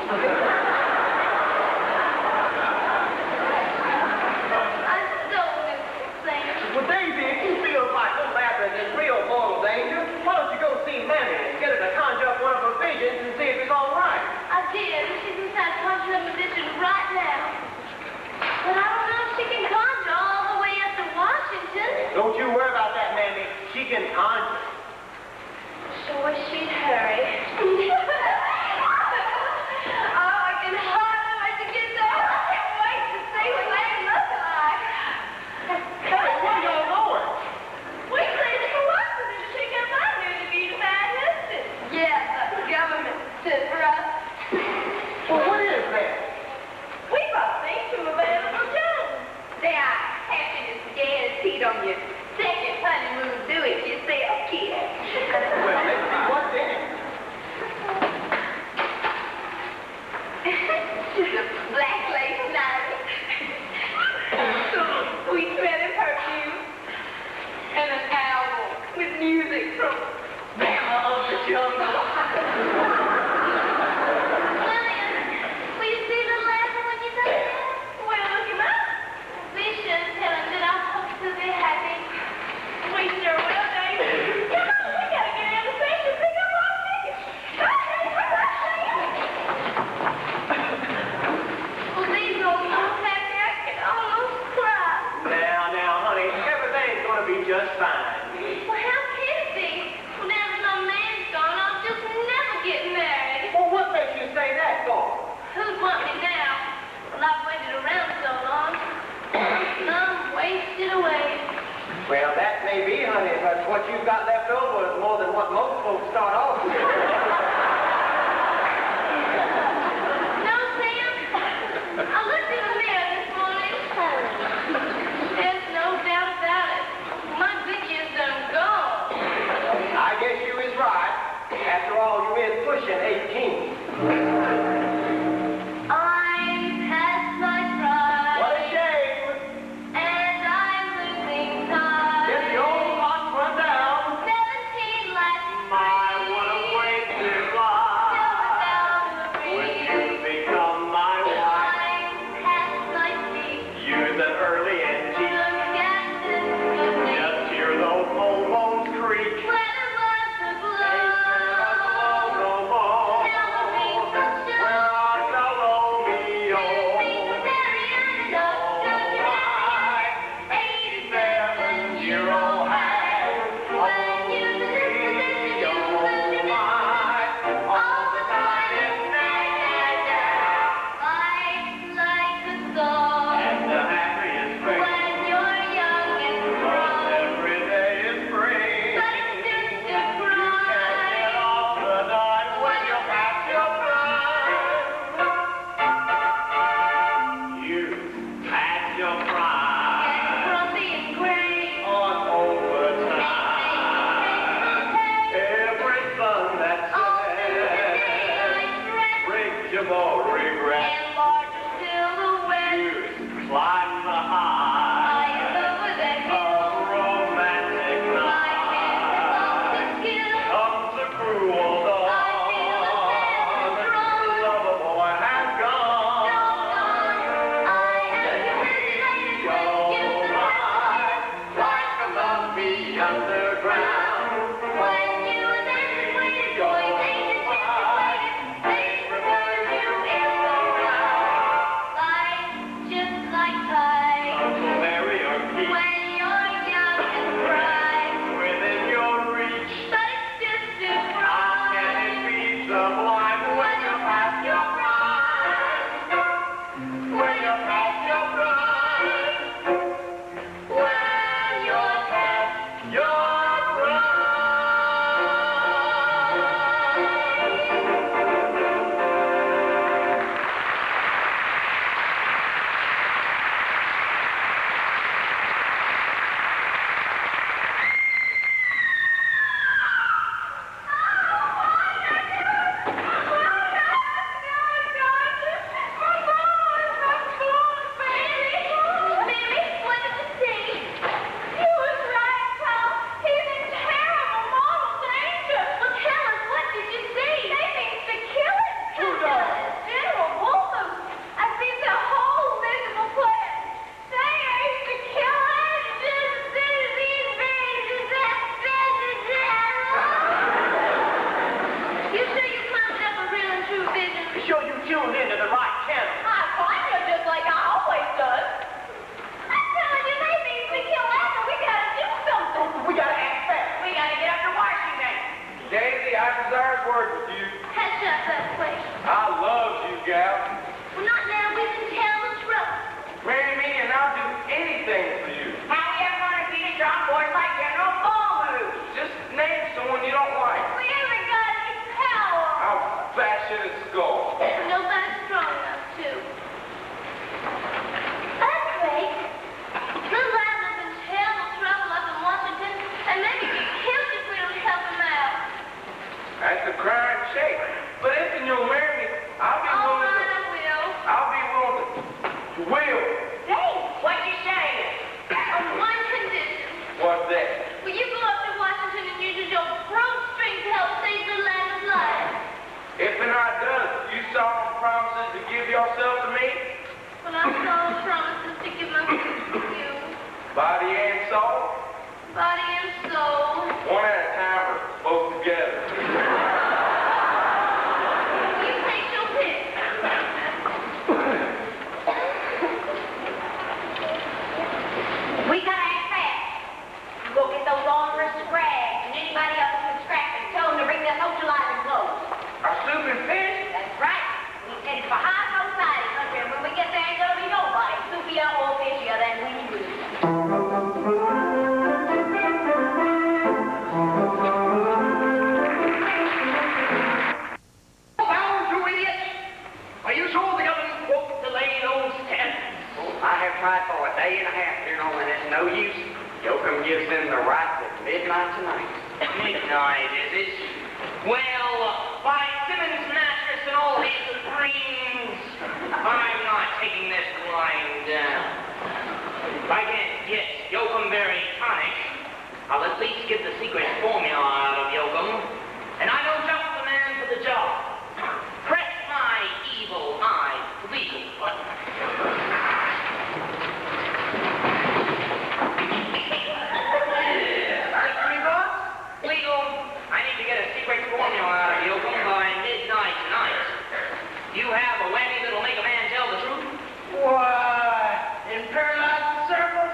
I'm so miserable, Sam. Well, Daisy, if you feel like Li'l Abner is in real mortal danger, why don't you go see Mammy and get her to conjure up one of her visions and see if it's all right? I did. She's inside conjuring up a vision right now. But I don't know if she can conjure all the way up to Washington. Don't you worry about that, Mammy. She can conjure. Sure wish she'd hurry. Oh, I can hardly wait to get there. I can't wait to see what they look like. Hey, where y'all going? We say to Washington to check out my new beautified husband. Yeah, the government sent for us. Well, what is that? We bought things from available jobs. They are happiness guaranteed on your second honeymoon. Do it yourself, kid. Well, let's see what's in it. Just a black lace nightie. Some sweet smelling perfume. And an album with music from Bama of the Jungle. Will you see Li'l Abner when you see him? Well, look him up. We should tell him that I hope he'll be happy. We sure will, Daisy. Come on, we gotta get out of the station and pick up our tickets. Go ahead, well, these old happy, I can almost cry. Now, honey, everything's gonna be just fine. Well, how can it be? Well, now that my man's gone, I'll just never get married. Well, what makes you say that for? Who'd want me now? Well, I've waited around so long. I'm wasted away. Well, that may be, honey, but what you've got left over is more than what most folks start off with. No, Sam. I looked in the mirror this morning. There's no doubt about it. My good year's done gone. I guess you is right. After all, you is pushing 18. I'm past my prime. What a shame. And I'm losing time. If the old clock run down, 17 last my what a wasted life. When you become my wife, I'm past my seat. you're the early and cheap. Look at this goodness. Just hear those old bones creak. When it was a blow. No more. Now the beats will show. Where art thou, Romeo? sublime when you pass your prime. When you pass your prime. When you pass your prime. Tuned into the right channel. I find you just like I always does. I'm telling you, they mean to kill Abner. We gotta do something. We gotta act fast. We gotta get up to Washington. Daisy, I desire to work with you. Hush up, that place. I love you, gal. Well, not now. We've been terrible trouble. Marry me and I'll do anything for you. How we ever gonna see the drunk boys like General Ballroom? Just name someone you don't like. We haven't got any power. I'll bash in his skull. Nobody's strong enough to. That's great. Li'l Abner's in terrible trouble up in Washington, and maybe get killed if we don't help him out. That's a crying shame. But if you'll marry me, I'll be All willing right, to. I will. I'll be willing to. Will. Dave, What you say? on one condition. What's that? Will you go up to Washington and use your broom string to help save the Abner's life? If and I does, you solemn promises to give yourself to me, Well, I solemn promises to give myself to you, body and soul, body and soul. one at a time or both together. You take your pick. We gotta act fast. You go get those armors to Bragg and anybody else who's distracted. Tell them to bring their socializing clothes. Our soup and fish? That's right. We headed for high society country, and when we get there, ain't gonna be nobody soupier or fishier than we do. Down, you idiots! Are you sure the oven won't delay those tests? I have tried for a day and a half, Colonel, and it's no use. Yoakum gives them the right at midnight tonight. Midnight, is it? Well, by Simmons' mattress and all his rings, I'm not taking this line down. If I can't get Yoakum Berry tonic, I'll at least get the secret formula out of Yoakum, and I know just the man for the job. Press my evil eye legal button. Legal, I need to get a secret formula out of Yoakum by midnight tonight. You have a whammy that'll make a man tell the truth? Why, in Paradise Circle,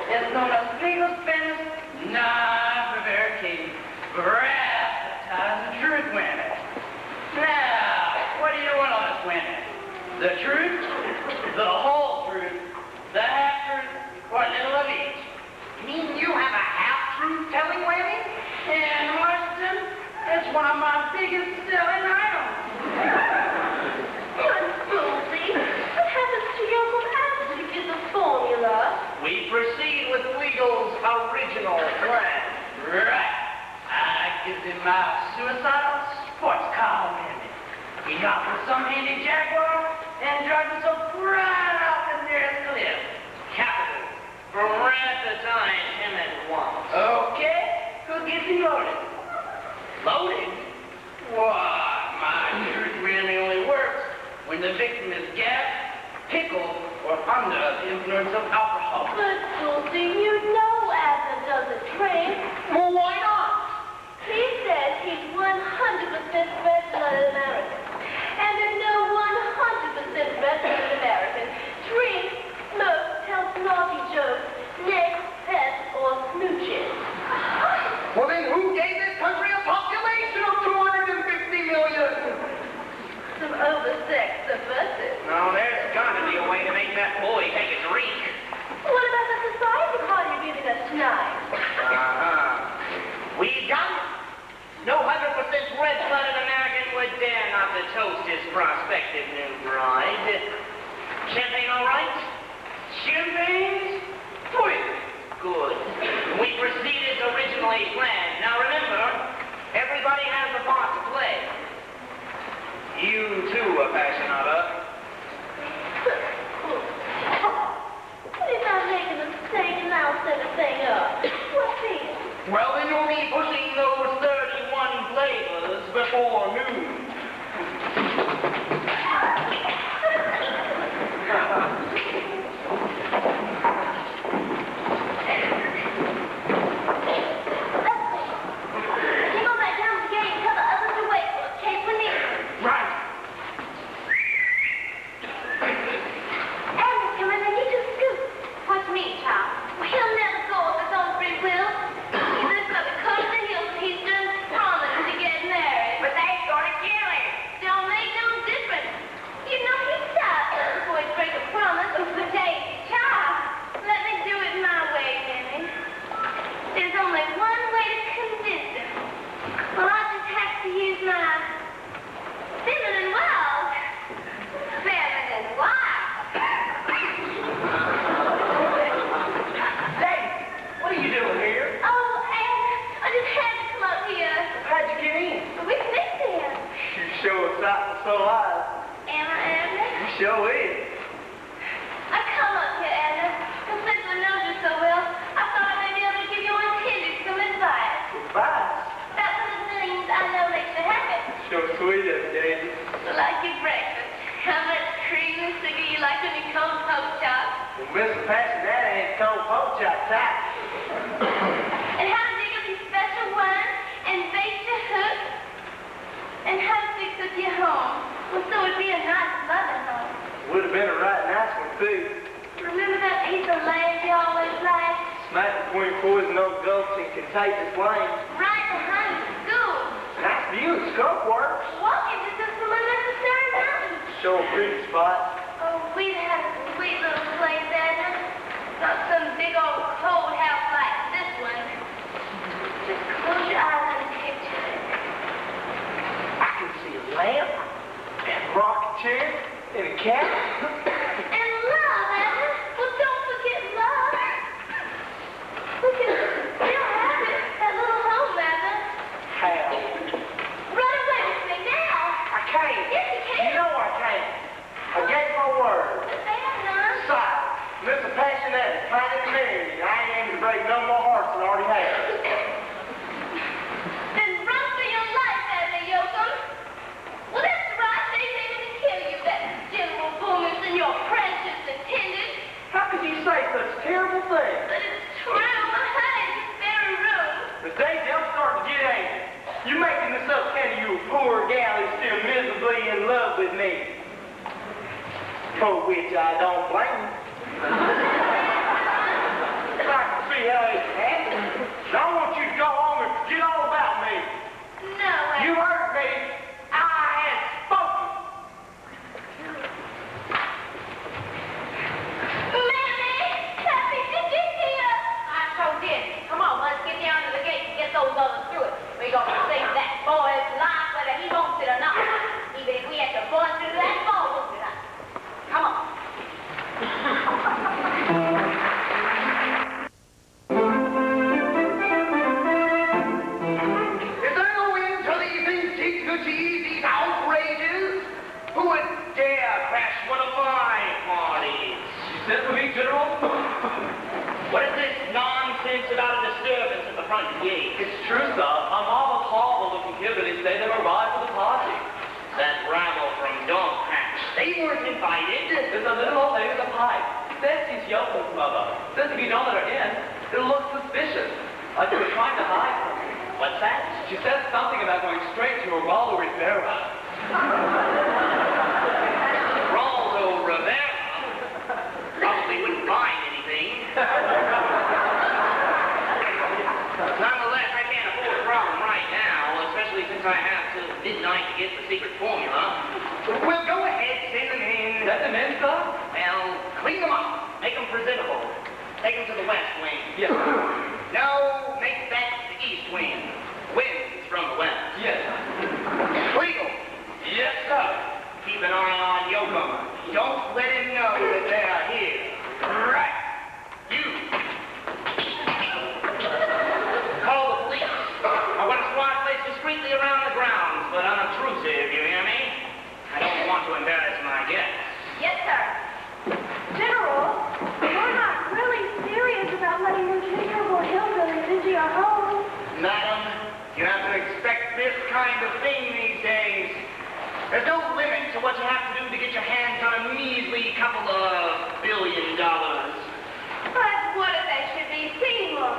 it's known as legal business. Nah, prevaricating. Graphitize the truth, women. Now, what do you want on this, women? The truth, the whole truth, the half-truth, or a little of each? You mean you have a half-truth telling whammy? In Washington, it's one of my biggest selling items. Susie, what happens to Yoakum after you get the formula? We proceed with Legal's original plan. Right. I give him my suicidal sports car whammy. He hopped with some handy Jaguar and drives himself right off the nearest cliff. Capital. From right to time, him at once. Okay, who gets him loaded? Loaded? Why, my truth whammy only works when the victim is gassed, pickled, or under the influence of alcohol. But Susie, you know Abner doesn't drink. Well, why not? He says he's 100% registered American. And there's no 100% registered American drinks, smokes, tells naughty jokes, necks, pets, or smooches. Well, then who gave this country a population of 250 million? know the sex subversive. No, there's got to be a way to make that boy take a drink. What about the society party you're giving us tonight? We done? No 100% red-blooded American would dare not to toast his prospective new bride. Champagne all right? Champagne? Good. We proceed as originally planned. Now remember, everybody has a part to play. You too, Appassionata. What if I make a mistake and I'll set the thing up? What then? Well, then you'll be pushing those 31 flavors before noon. Nonetheless, I can't afford a problem right now, especially since I have till midnight to get the secret formula. We'll go take him to the west wing. Yes, sir. No, make that the east wing. Wind's from the west. Yes, sir. Legal. Yes, sir. Keep an eye on Yokohama. Don't let him know that they're here. Right. You. Call the police. I want to squad place discreetly around the grounds, but unobtrusive, you hear me? I don't want to embarrass my guests. Yes, sir. General, we're not really serious about letting those miserable hillbillies into your home. Madam, you have to expect this kind of thing these days. There's no limit to what you have to do to get your hands on a measly couple of $1 billion. But what if they should be single?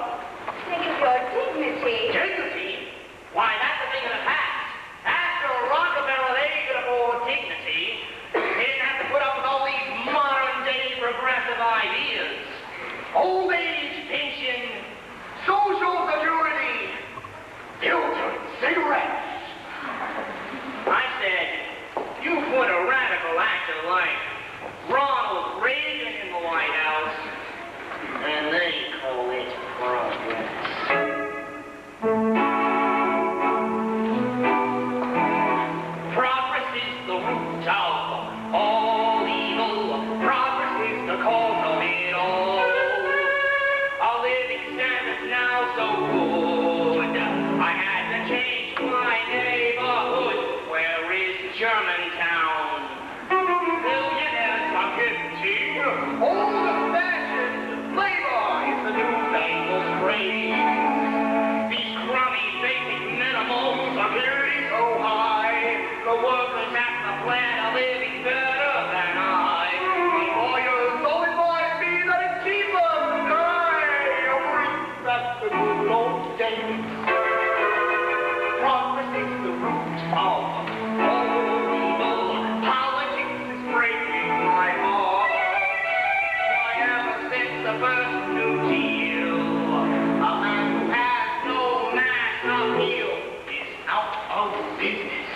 Think of your dignity. Dignity? Why, that's a thing of the past. After Rockefeller, they could afford dignity. They didn't have to put up with all these modern-day progressive ideas. Old age pension, social security, children, cigarettes. I said, you put a radical actor like Ronald Reagan in the White House, and they call it progress. Progress is the root of all evil. Progress is the cause of it all. Our living standards now so good. I had to change my neighborhood. Where is Germantown? Billionaires are gifting. Old-fashioned labor is the new fangled craze. These crummy basic minimums are getting so high. The workers at the plant are living better than I. The lawyers all advise me that it's cheaper to die. Bring back the good old days. Progress is the root of all evil. Politics is breaking my heart. Why, ever since the first New Deal, a man who has no mass appeal is out of business.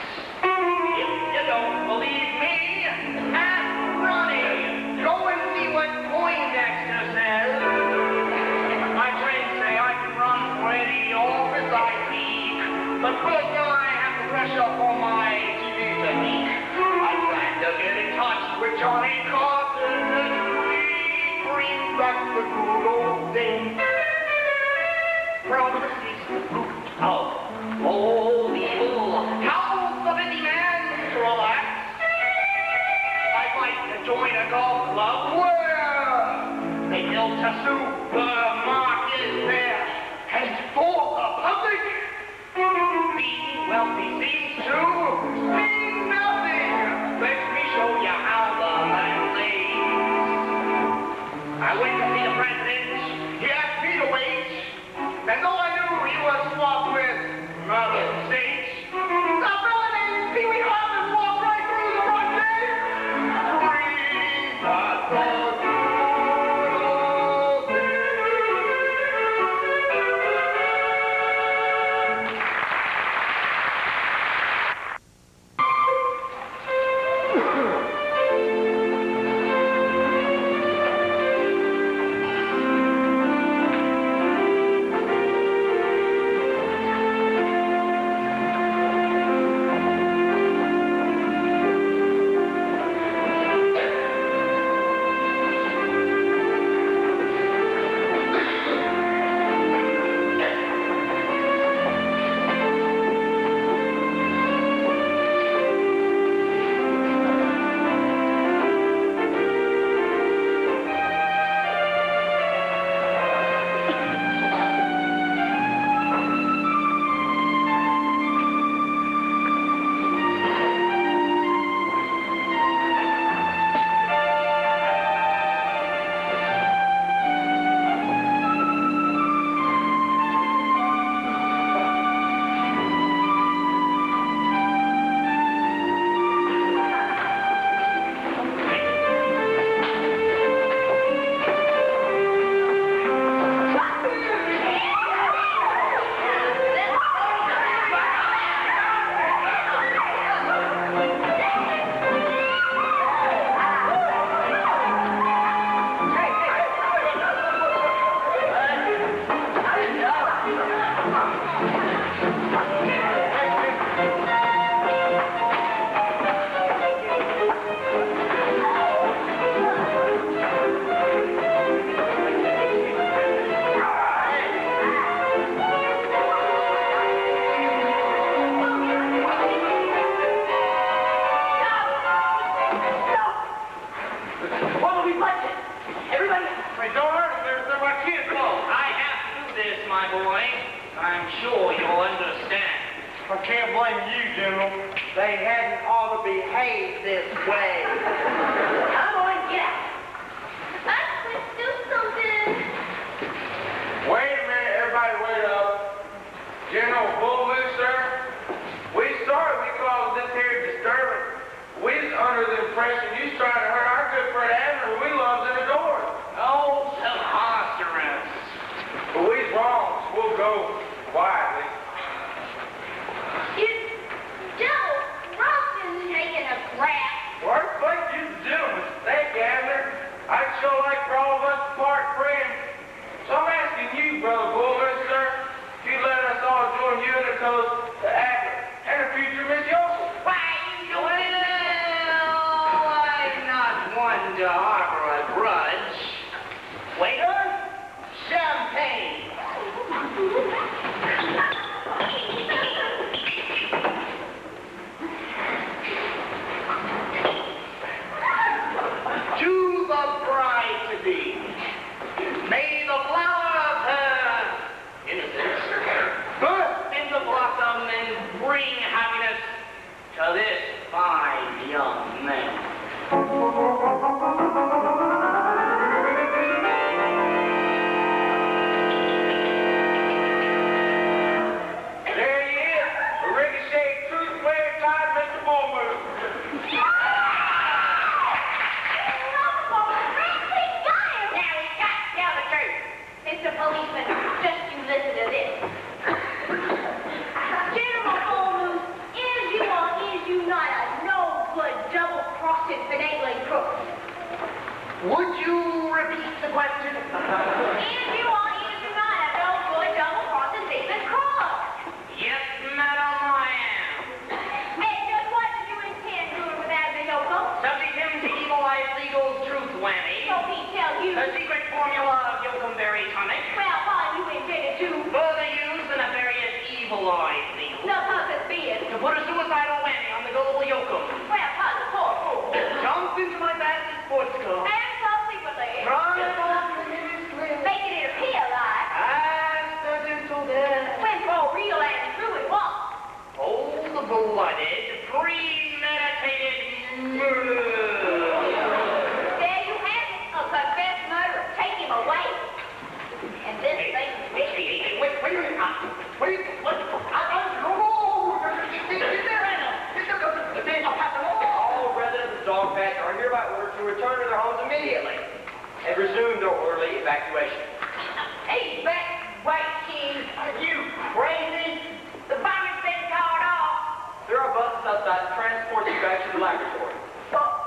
If you don't believe me, ask Ronnie. Go and see what Poindexter says. My friends say I can run for any office I seek, but first I have to brush up on my TV technique. I plan to get in touch with Johnny Carson and we bring back the good old days. Progress is the root of all evil. How's the busy man to relax? I'd like to join a golf club where they built a supermarket there. And for the public, being wealthy seems to mean nothing. Let me show you how the land lays. I went to see the president. He asked me to wait. And though I knew he was swapped with Mother States, the fella named Pee Wee Harmon walked right through the front gate. Breathe the good old days. me. Don't hurt them. They're my kids. I have to do this, my boy. I'm sure you'll understand. I can't blame you, General. They hadn't ought to behave this way. Come on, get out. Let's do something. Wait a minute, everybody wait up. General Pullen, sir. We sorry we caused this here disturbance. We was under the impression you was trying to hurt our good friend Abner, who we loves and adores. Oh, preposterous. But we's wrong, so we'll go quietly. Is Joe Robinson taking a crap? Well, I think you the gentleman. Thank you, Abner. I'd sure like for all of us to part friends. So I'm asking you, Brother Pullen, sir, if you let us all join you in a toast to Abner and the future Miss Yokel. Why, you well, I'm not one to harbor a grudge. Waiter, champagne. To the bride-to-be, may the flower of her innocence burst into blossom and bring happiness to this fine young man. There he is, the ricochet truth player type Mr. Bullmoose. Now he's got to tell the truth. Mr. Policeman, just you listen to this. General Bullmoose, is you or is you not a no-good, double-crossing, finagling crook? Would you repeat the question? Is you or is you not a no-good, double-crossing, thieving crook? Yes, madam, I am. And just what did you intend doing with Abner Yoko? Subject him to Evil Eye Legal's truth whammy. So he tell you. The secret formula of Yokumberry tonic. Well, what you intended to? Further used in a various Evil Eye Legal. No purpose being. To put a suicidal whammy on the gullible Yokum. Well, what the poor fool. Jump into my fastest sports car. And subsequently. Drive off the nearest cliff. Making it appear like. Accidental death. When for real and true it was. Cold-blooded, premeditated murder. There you have it. A confessed murder. Take him away. And this thing. Hey, wait a minute. What? All residents of Dog Patch are hereby ordered to return to their homes immediately and resume their orderly evacuation. Evacuation? Are you crazy? The fireman's been called off. There are buses outside to transport you back to the laboratory.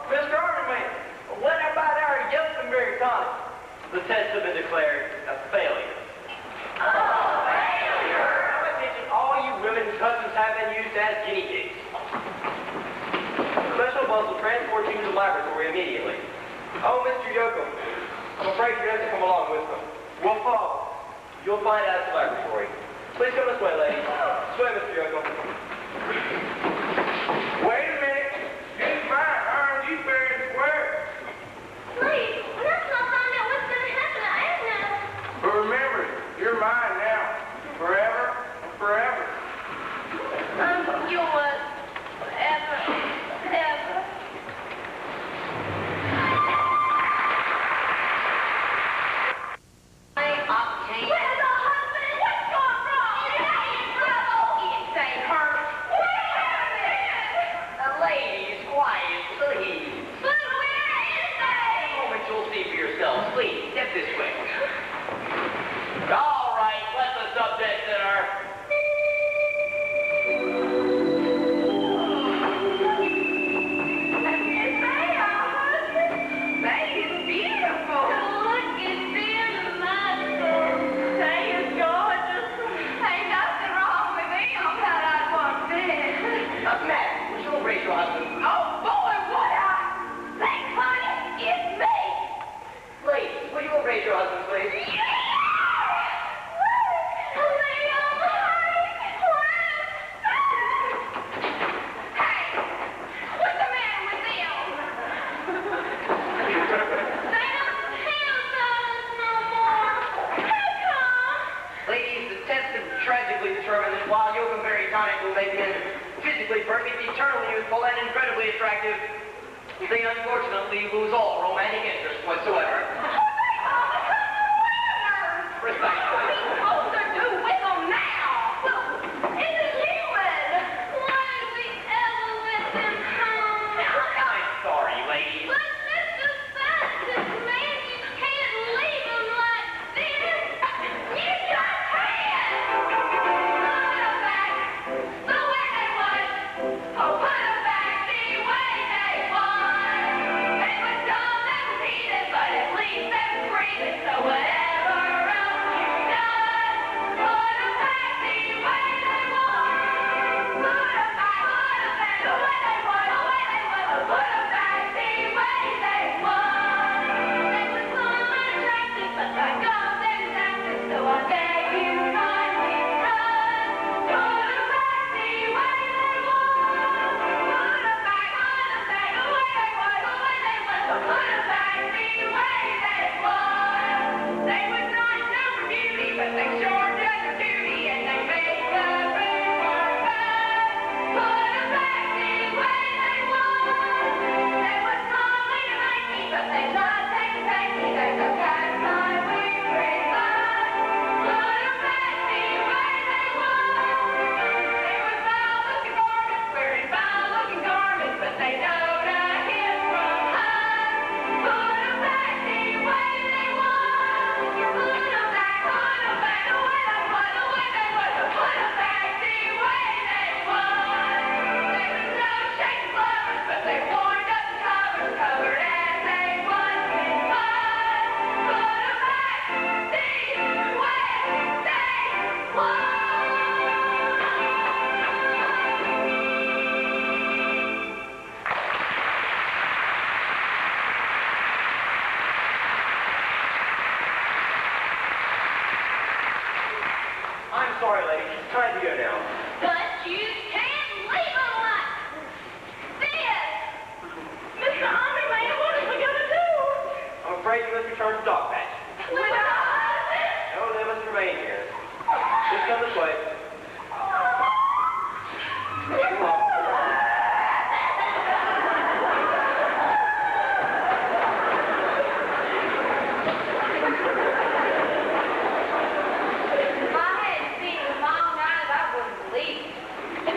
Mr. Armyman, what about our Yokumberry tonic? The tests have been declared a failure. I'm attention all you women's husbands have been used as guinea pigs. Special bus will transport you to the laboratory immediately. Oh, Mr. Yokum, I'm afraid you have to come along with them. We'll follow. You'll find out at the laboratory. Please come this way, ladies. This way, Mr. Yokum. Wait a minute. Use mine, aren't you fair and square? Please, let's not find out what's going to happen to Abner. But remember, you're mine now. Forever and forever. I'm yours. Forever. Ever. Octane. Where's our husband? What's gone wrong? Is he in trouble? It ain't hurt. They unfortunately lose all romantic interest whatsoever. Precisely. Supposed to do with them now? Well, it's a human. Why did we ever let them come? I'm sorry, lady. But Mr. Francis, man, you can't leave them like this. You just can't. Put them back the way they was. Oh, put them back the way they was. They were dumb, they were needed, but at least they were breathing. So whatever else you done, put them back the way they was. Put them back the way they was, the way they was. Put them back the way they was. They were small and attractive, but like all them actors, so I beg you kindly run. Put them back the way they was. Put them back the way they was, the way they was. So put them back the way they was. They would not do beauty, but they sure did their duty, and they made the big work bad. Put them back the way they was. They were small and lanky, but they not tanky. There's a cat my wing pretty much. Put them back the way they was. They were foul-looking garments, wearing foul-looking garments, but they know to hit from high. Put them back the way they was. Put them back the way they was, the way they was. Put them back the way they was. They were no shaped flowers, but they warmed up the covers, covered as they was with mud. Put them back the way they was. I'm sorry, lady. It's time to go now. But you can't leave them like this! Mr. Army Man, what are we gonna do? I'm afraid you must return to Dog Patch. With our husband? No, they must remain here. Just come this way. Come on. If I hadn't seen them all night, I wouldn't believe it.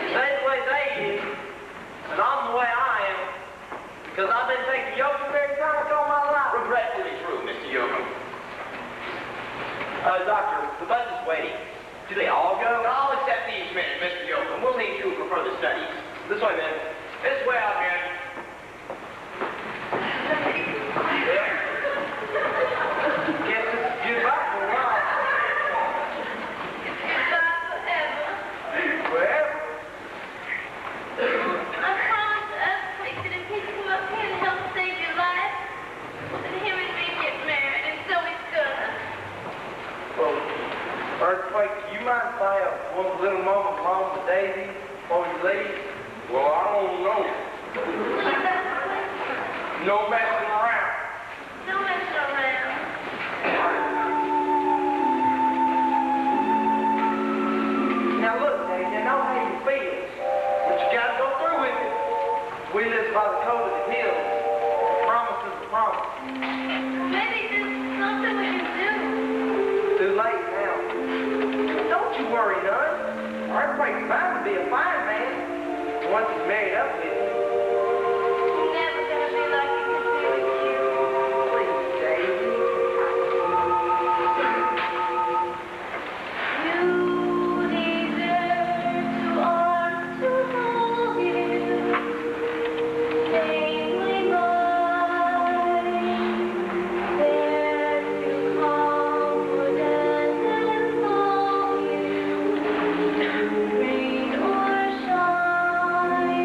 Stay the way they is, and I'm the way I am, because I've been taking yoga very tonic all my life. Regretfully true, Mr. Yoakum. Doctor, the bus is waiting. Do they all go? All except these men, Mr. Yoakum. We'll need you for further studies. This way, men. This way, out, men. Guess this is goodbye for a while. Goodbye forever. Well, I promised us Plankton and he'd come up here to help save your life. Well, then him and me get married, and so he's gonna. well, Earthquake, do you mind if I have one little moment alone with Daisy before you leave? Well, I don't know. No messing around. No messing around. Now look, Daisy, I know how you feel, but you gotta go through with it. We live by the code of the hills. A promise is a promise. Maybe there's something we can do. Too late now. Don't you worry none. Earthquake's bound to be a fine man once he's married up with you. He's never gonna be like he could be with you. Please, Daisy. You deserve two arms to hold you, safely mine. There to comfort and enfold you, rain or shine.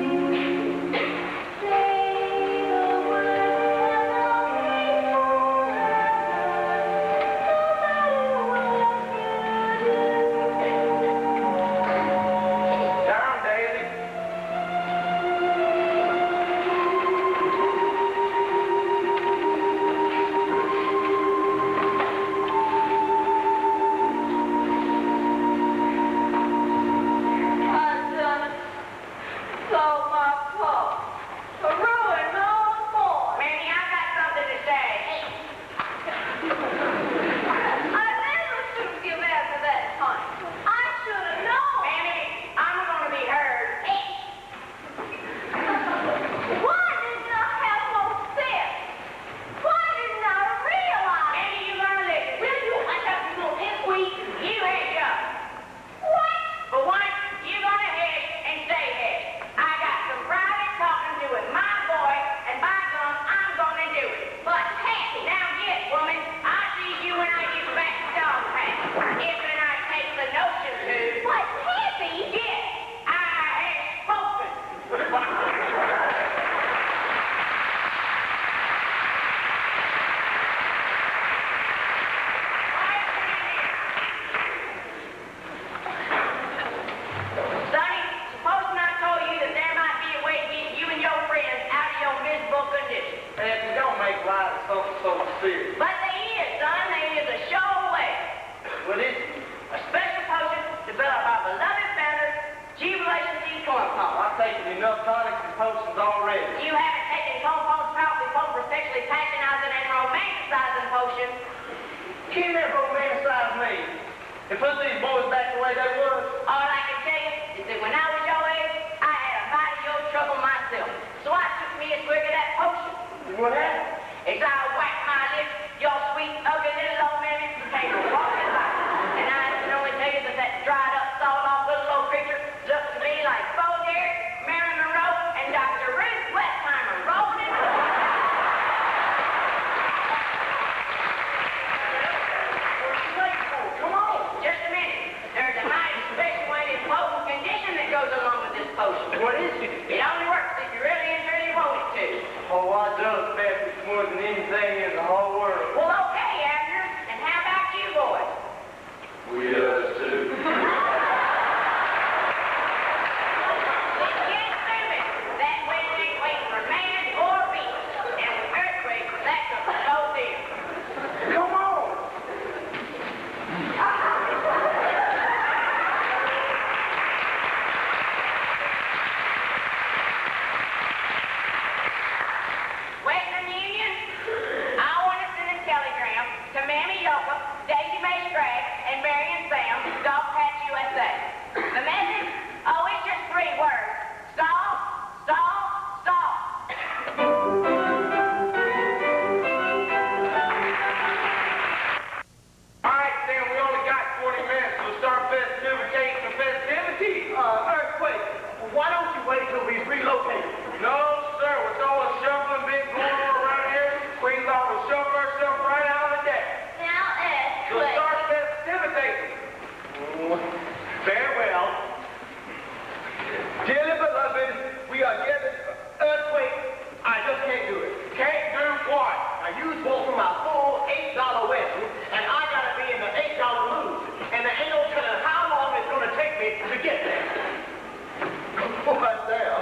apply to something so serious. But there is, son. There is a sure way. What is it? A special potion developed by beloved founder, Jubilation D. Cornpone. I've taken enough tonics and potions already. You haven't taken Cornpone's powerful potent for sexually patronizing and romanticizing potion. Can't that romanticize me and put these boys back the way they was? All I can tell you is that when I was your age, I had a bite of your trouble myself. So I took me a swig of that potion. What happened? As I whacked my lips, your sweet, ugly little old mammy became a walking light. And I can only tell you that dried up, sawed-off little old creature looked to me like Bo Derek, Marilyn Monroe, and Dr. Ruth Westheimer rolled in the Come on. Just a minute. There's a mighty special and important condition that goes along with this potion. What is it? It only works if you really and truly want it to. Oh, I love Baptist more than anything in the whole world. Well, okay, Abner. And how about you boys? We does too. Get moving. That wind ain't waiting for man or beast. And with earthquakes, that could blow them. Come on. Western Union, I want to send a telegram to Mammy Yoka, Daisy Mae, Bragg, and Marion Sam, Dog Patch USA. The message? Oh, it's just 3 words. Stall, stall, stall. All right, Sam, we only got 20 minutes to start festivities and festivities. Earthquake, why don't you wait till we relocate? No, sir, with all the shuffling been going on around here, we thought we'd shove ourselves right out of the deck. Now, So Ed, start festivities. Very well. Dearly beloved, we are gathered. Earthquake, I just can't do it. Can't do what? Now, you supposed for my full $8 wedding, and I gotta be in the $8 mood. And there ain't no telling how long it's gonna take me to get there. What's there?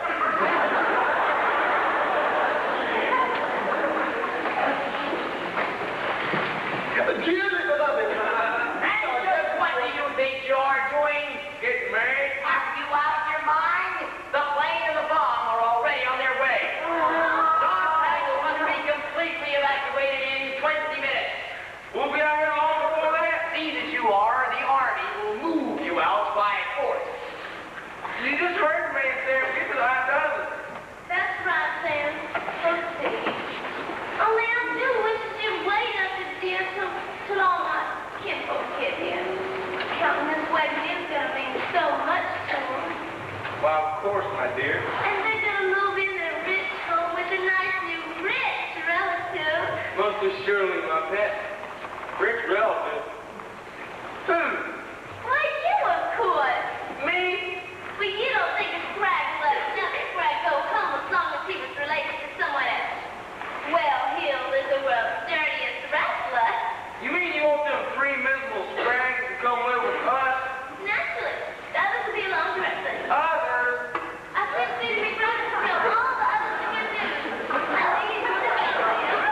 Dearly beloved, And just what do you think you're doing? Get married? Are you out of your mind? The plane and the bomb are already on their way. Dog Patch must be completely evacuated in 20 minutes. We'll be out here long before that. See that you are, the Army will move you out by force. You just heard the man, Sam. Get to the high dozen. that's right, Sam. Let's see. Only I do wish you'd wait up to dear till all my kinfolk get here. Counting this wedding is gonna mean so much to them. Well, of course, my dear. And they're gonna move in their rich home with a nice new rich relative. Most assuredly, my pet. Rich relative. Who? Why, you, of course. Me? But you don't think a Bragg let another Bragg go home as long as he was related to someone as well-heeled as the world's dirtiest wrestler. You mean you want them 3 miserable scrags to come live with us? Naturally, the others will be along directly. Others? I think Peter McNutt to know all the others to get news. I think he's going to help you.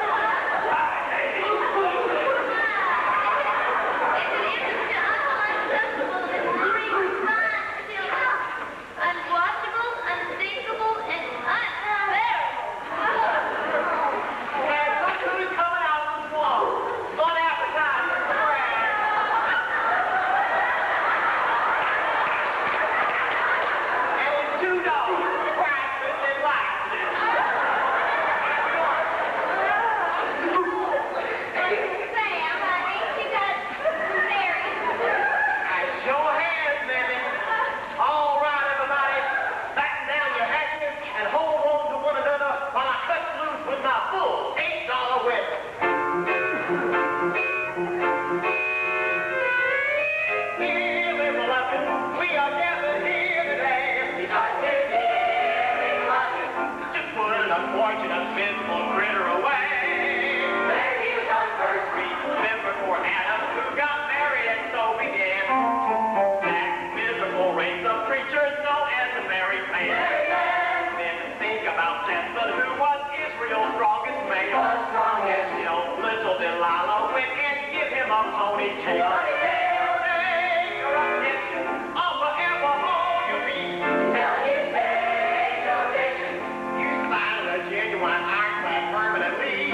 one ironclad permanently.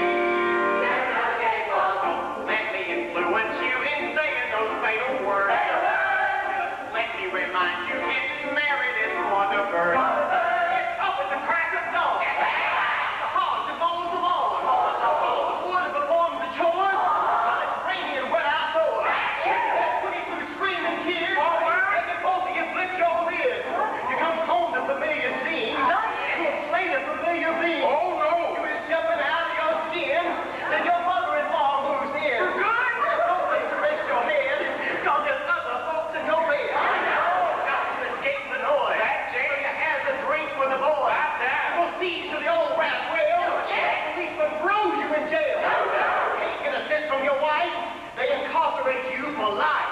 Let me influence you in saying those fatal words. Just let me remind you, getting married is more than a bird. It's up at the crack of dawn. The heart that follows the lawn. The wood that performs the chores. While it's raining and wet outdoors. That's when you put screaming kids. And then both of you flip your lid. You come home to familiar scenes. You slay the familiar being. Oh, no. You is jumping out of your skin. Then your mother-in-law moves in. There's no place to rest your head. Cause there's other folks in your bed. Got to escape the noise. When you have a drink with a boy. Proceeds to the old rat well. Policeman throws you in jail. Can't get a cent from your wife. They incarcerate you for life.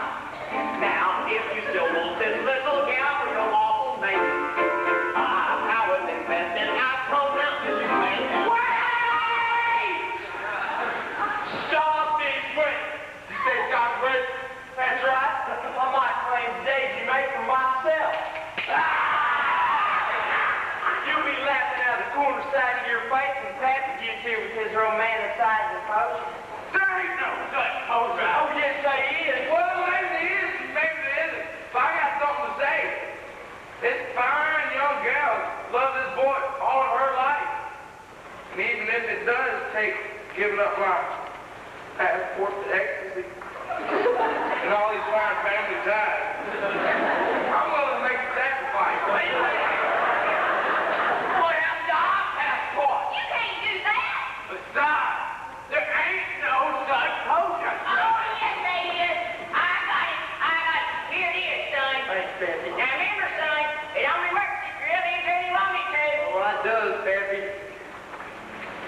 Now, if you still want this little gal for your lawful mate, powers invested, I pronounce you man. Wait! Stop this wait. You say John Wick? That's right. I might claim Daisy Mae for myself. You'll be laughing out the corner side of your face when Pappy gets here with his romanticizing potion. There ain't no such potion. Oh, yes, they is. Well, maybe it is, maybe it isn't. But I got something to say. This fine young gal loves this boy all of her life. And even if it does take giving up my passport to ecstasy and all these fine family ties, I'm willing to make the sacrifice. Boy, I'm the passport. You can't do that. Besides, there ain't no such potion. Oh, yes, they is. I got it. Here it is, son. Thanks, Pappy. Now remember, son, it only works if you really and truly want it to. Well, it does, Pappy.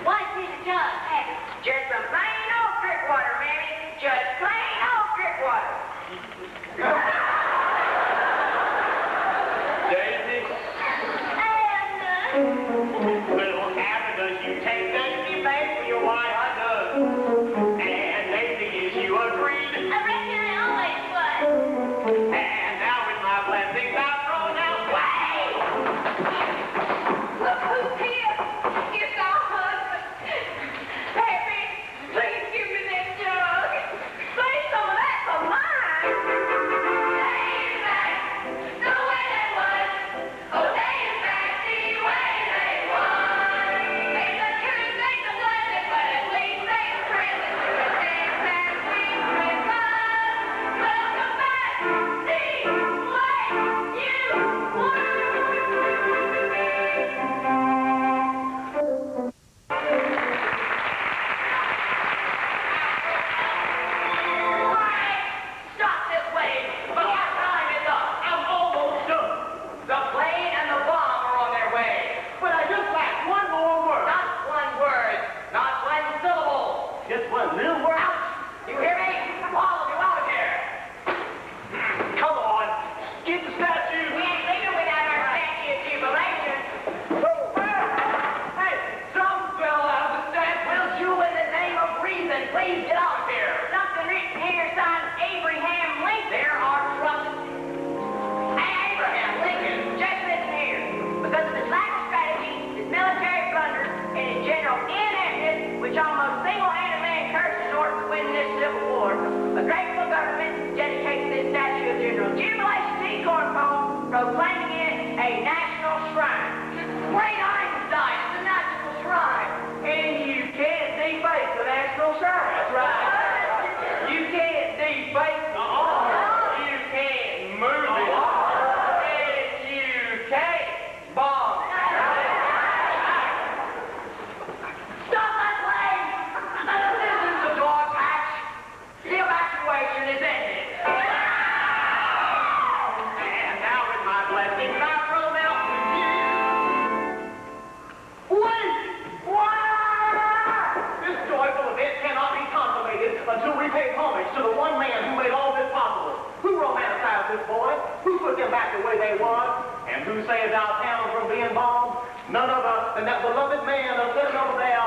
What's this jug, Pappy? Just some plain old creek water, Mammy. Just plain old creek water. Daisy? Little Abner, does you take Daisy back for your wife? I does. And Daisy, is you agreed? I reckon I always was. And now with my blessings, I pronounce wait! Look who's here. It's our husband. Pappy, please give me that jug. Save some of that for mine. Days back, the way they was. Oh, days back, the way they was. May the truth make the blessed, but at least they present to the days that we remember. Welcome back, the way you were. Stop this way, but our time is up. I'm almost done. The plane and the bomb are on their way. But I just lack one more word. Not one word, not one syllable. Just one little word. Out! You hear me? All of you out of here. Come on. Get the statue. We ain't leaving without our statue of jubilation. Hey, some fell out of the stand. Will you, in the name of reason, please get out of here? Something written here signed Abraham Lincoln. There are trucks. Abraham Lincoln. Just listen here. Because of his lack of strategy, his military blunders, and his general ineptness, which almost single-handedly encouraged his order to win this Civil War, a grateful government dedicates this statue of General Jubilation T. Cornpone, proclaiming it a national shrine. Great Einstein, it's a national shrine. And you can't deface the national shrine. That's right. You can't deface the honor. You can't move it. And you can't bomb it. Stop that plane! This is the dog patch. The evacuation is ended. And now with my blessings, I pronounce with you. Wait! This joyful event cannot be consummated until we pay homage to the one man who made all this possible. Who romanticized this boy? Who put them back the way they was? And who saved our town from being bombed? None other than that beloved man of sitting over there